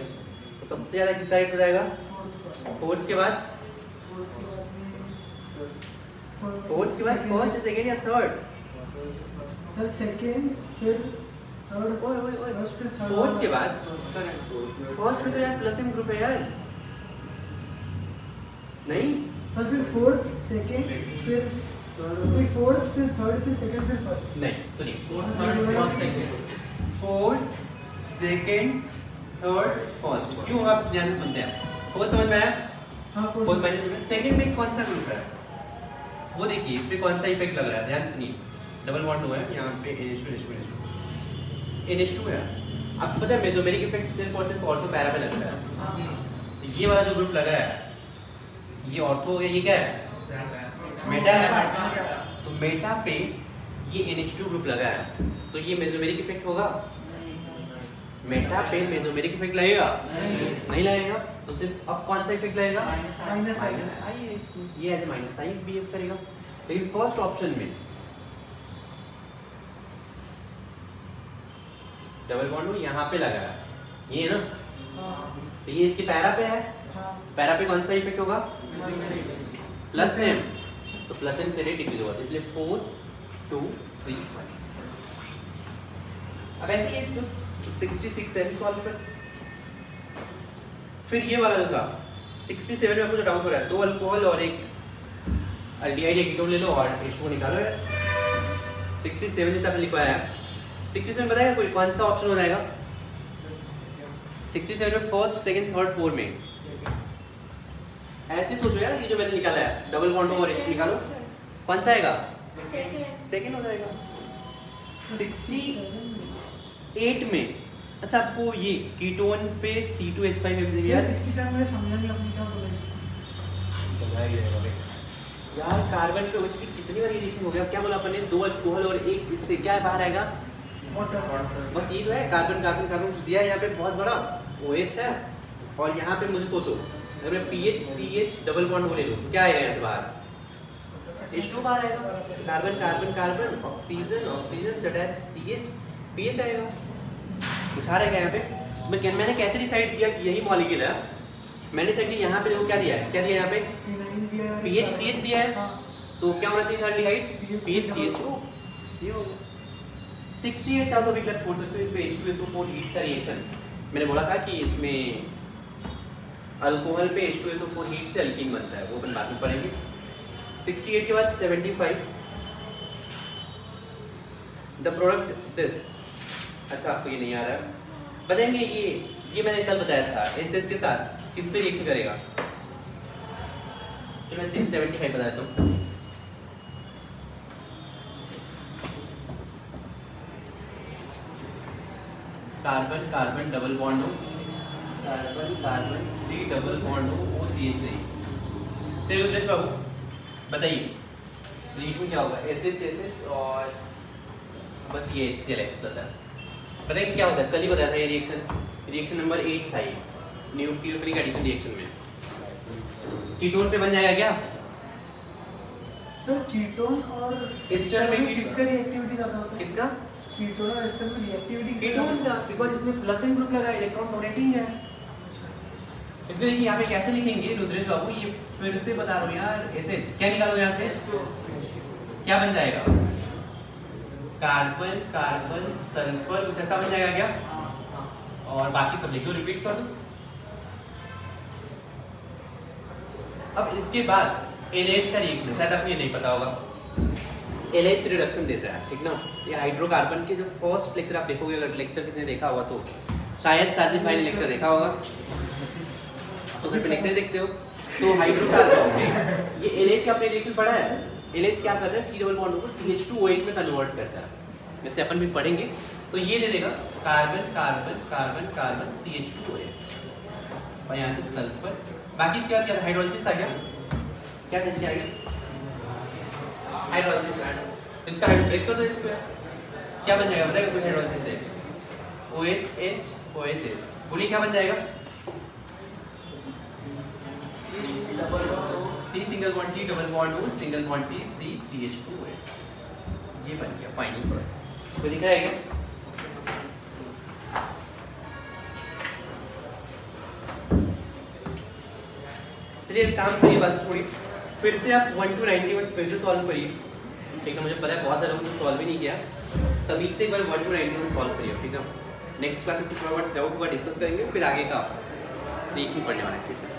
तो सबसे ज्यादा किसका रेट हो जाएगा फोर्थ के बाद फर्स्ट सेकंड या थर्ड सर सेकंड फिर थर्ड फर्स्ट फिर थर्ड फोर्थ के बाद फर्स्ट में तो यार प्लस M ग्रुप है यार नहीं और फिर फोर्थ सेकंड फिर फोर्थ फिर थर्ड फिर सेकंड फिर फर्स्ट नहीं सुनिए second। Fourth second third first क्यों होगा आप ध्यान से सुनते हैं फोर्थ समझ में आया हाँ फोर्थ माइनस में सेकंड में कौन सा ग्रुप है वो देखिए इस पे कौन सा इफेक्ट लग रहा है ध्यान सुनिए डबल बॉन्ड हुआ है यहाँ पे NH2 है आपको पता है मेसोमेरिक इफेक्ट सिर्फ और सिर्फ ऑर्थो पैरा पे लगता है ये वाला जो ग्रुप लगा है ये ऑर्थो हो गया ये क्या है मेटा है तो मेटा पे ये NH2 ग्रुप लगा है तो ये मेसोमेरिक इफेक्ट होगा मेटा पे मेसोमेरिक इफेक्ट लगेगा नहीं लगेगा तो सिर्फ अब कौन सा इफेक्ट लगेगा माइनस माइनस आई है इसमें ये एज माइनस आई बिहेव करेगा लेकिन फर्स्ट ऑप्शन में डबल बॉन्ड यहाँ पे लगा है ये है ना तो ये इसके पैरा पे है पैरा पे कौन सा इफेक्ट होगा प्लस M तो प्लस M से रेट डिक्रीज होगा इसलिए 4 2 3 1 अब ऐसे ही तो 66 है सॉल्व कर फिर ये वाला जो था 67 में आपको जो डाउट हो रहा है दो अल्कोहल और एक अल्डिहाइड या कीटोन ले लो और H2 को निकालो यार 67 जैसे आपने लिखवाया है 67 बताएगा कोई कौन सा ऑप्शन हो जाएगा 67 में फर्स्ट सेकंड थर्ड फोर्थ में ऐसे सोचो यार ये जो मैंने निकाला है डबल बॉन्ड और H2 निकालो कौन सा आएगा सेकंड हो जाएगा 68 में अच्छा आपको ये कीटोन पे C2H5 यार 67 में समझा नहीं आपने क्या बोला यार कार्बन पे OH की कितनी बार रिएक्शन हो गया क्या बोला अपन ने दो अल्कोहल और एक इससे क्या बाहर आएगा वाटर बस ये तो है कार्बन कार्बन कार्बन दिया है यहाँ पे बहुत बड़ा OH है और यहाँ पे मुझे सोचो अगर मैं PH CH डबल बॉन्ड को ले लूँ क्या आएगा यहाँ से बाहर H2 बाहर आएगा carbon carbon carbon oxygen oxygen से अटैच CH PH आएगा कुछ आ रहा है क्या यहाँ पे मैंने कैसे डिसाइड किया कि यही मॉलिक्यूल है मैंने डिसाइड किया यहाँ पे देखो क्या दिया है क्या दिया है यहाँ पे PH CH दिया है तो क्या होना चाहिए था अल्डिहाइड PH CH ये हो गया 68 चाहो तो विकल्प छोड़ सकते हो। इस पे H2SO4 हीट का रिएक्शन मैंने बोला था कि इसमें अल्कोहल पे H2SO4 हीट से अल्कीन बनता है, वो अपन बाद में पढ़ेंगे। 68 के बाद 75 द प्रोडक्ट दिस। अच्छा आपको ये नहीं आ रहा है, बताएंगे ये मैंने कल बताया था एसएच के साथ किस पे रिएक्शन करेगा। तो मैं 75 बता देता हूँ। कार्बन कार्बन डबल बॉन्ड हो, carbon carbon C double bond हो, OCH नहीं। चलिए रुद्रेश बाबू बताइए रिएक्शन क्या होगा। SH और बस ये HClH प्लस है। बताइए क्या होता है, कल ही बताया था ये रिएक्शन नंबर 8 था ये न्यूक्लियोफिलिक एडिशन रिएक्शन में। कीटोन पे बन जाएगा क्या सर कीटोन और एस्टर में किसका रिएक्टिविटी ज्यादा होता है? किसका कीटोन और एस्टर में रिएक्टिविटी कीटोन का, बिकॉज़ इसमें प्लस इन ग्रुप लगा है, इलेक्ट्रॉन डोनेटिंग है। इसमें देखिए यहाँ पे कैसे लिखेंगे रुद्रेश बाबू, ये फिर से बता रहा हूँ यार। SH क्या निकालो यहाँ से, क्या बन जाएगा कार्बन कार्बन सल्फर कुछ ऐसा बन जाएगा क्या, और बाकी सब लिखो रिपीट कर दो। अब इसके बाद NH का रिएक्शन है, शायद आपको ये नहीं पता होगा। NH रिडक्शन देता है, ठीक ना। ये हाइड्रोकार्बन के जो फर्स्ट लेक्चर आप देखोगे, अगर लेक्चर किसी ने देखा होगा तो शायद साजिद भाई ने लेक्चर देखा होगा, तो घर पे लेक्चर देखते हो तो हाइड्रोकार्बन में ये NH का आपने रिएक्शन पढ़ा है। NH क्या करता है, C डबल बॉन्ड को CH2OH में कन्वर्ट करता है, जैसे अपन भी पढ़ेंगे। तो ये दे देगा carbon carbon carbon carbon CH2OH, और यहाँ से सल्फर। बाकी इसके बाद क्या था, हाइड्रोलिसिस था क्या था इसके आगे, हाइड्रोलिसिस। इसका हाइड्रो ब्रेक कर दो, इस पे क्या बन जाएगा बताइए कुछ हाइड्रोलिसिस से, OH OHH। बोलिए क्या बन जाएगा, C single bond C double bond O single bond C CH2OH। ये बन गया फाइनल प्रोडक्ट। तो दिख रहा है क्या? चलिए काम करिए, बात छोड़िए, फिर से आप 1 to 91 फिर से सॉल्व करिए, ठीक है। मुझे पता है बहुत सारे लोगों ने सॉल्व भी नहीं किया, तभी से एक बार 1 to 91 सॉल्व करिए, ठीक है। नेक्स्ट क्लास में थोड़ा बहुत डाउट हुआ डिस्कस करेंगे, फिर आगे का रिएक्शन पढ़ने वाला है, ठीक है।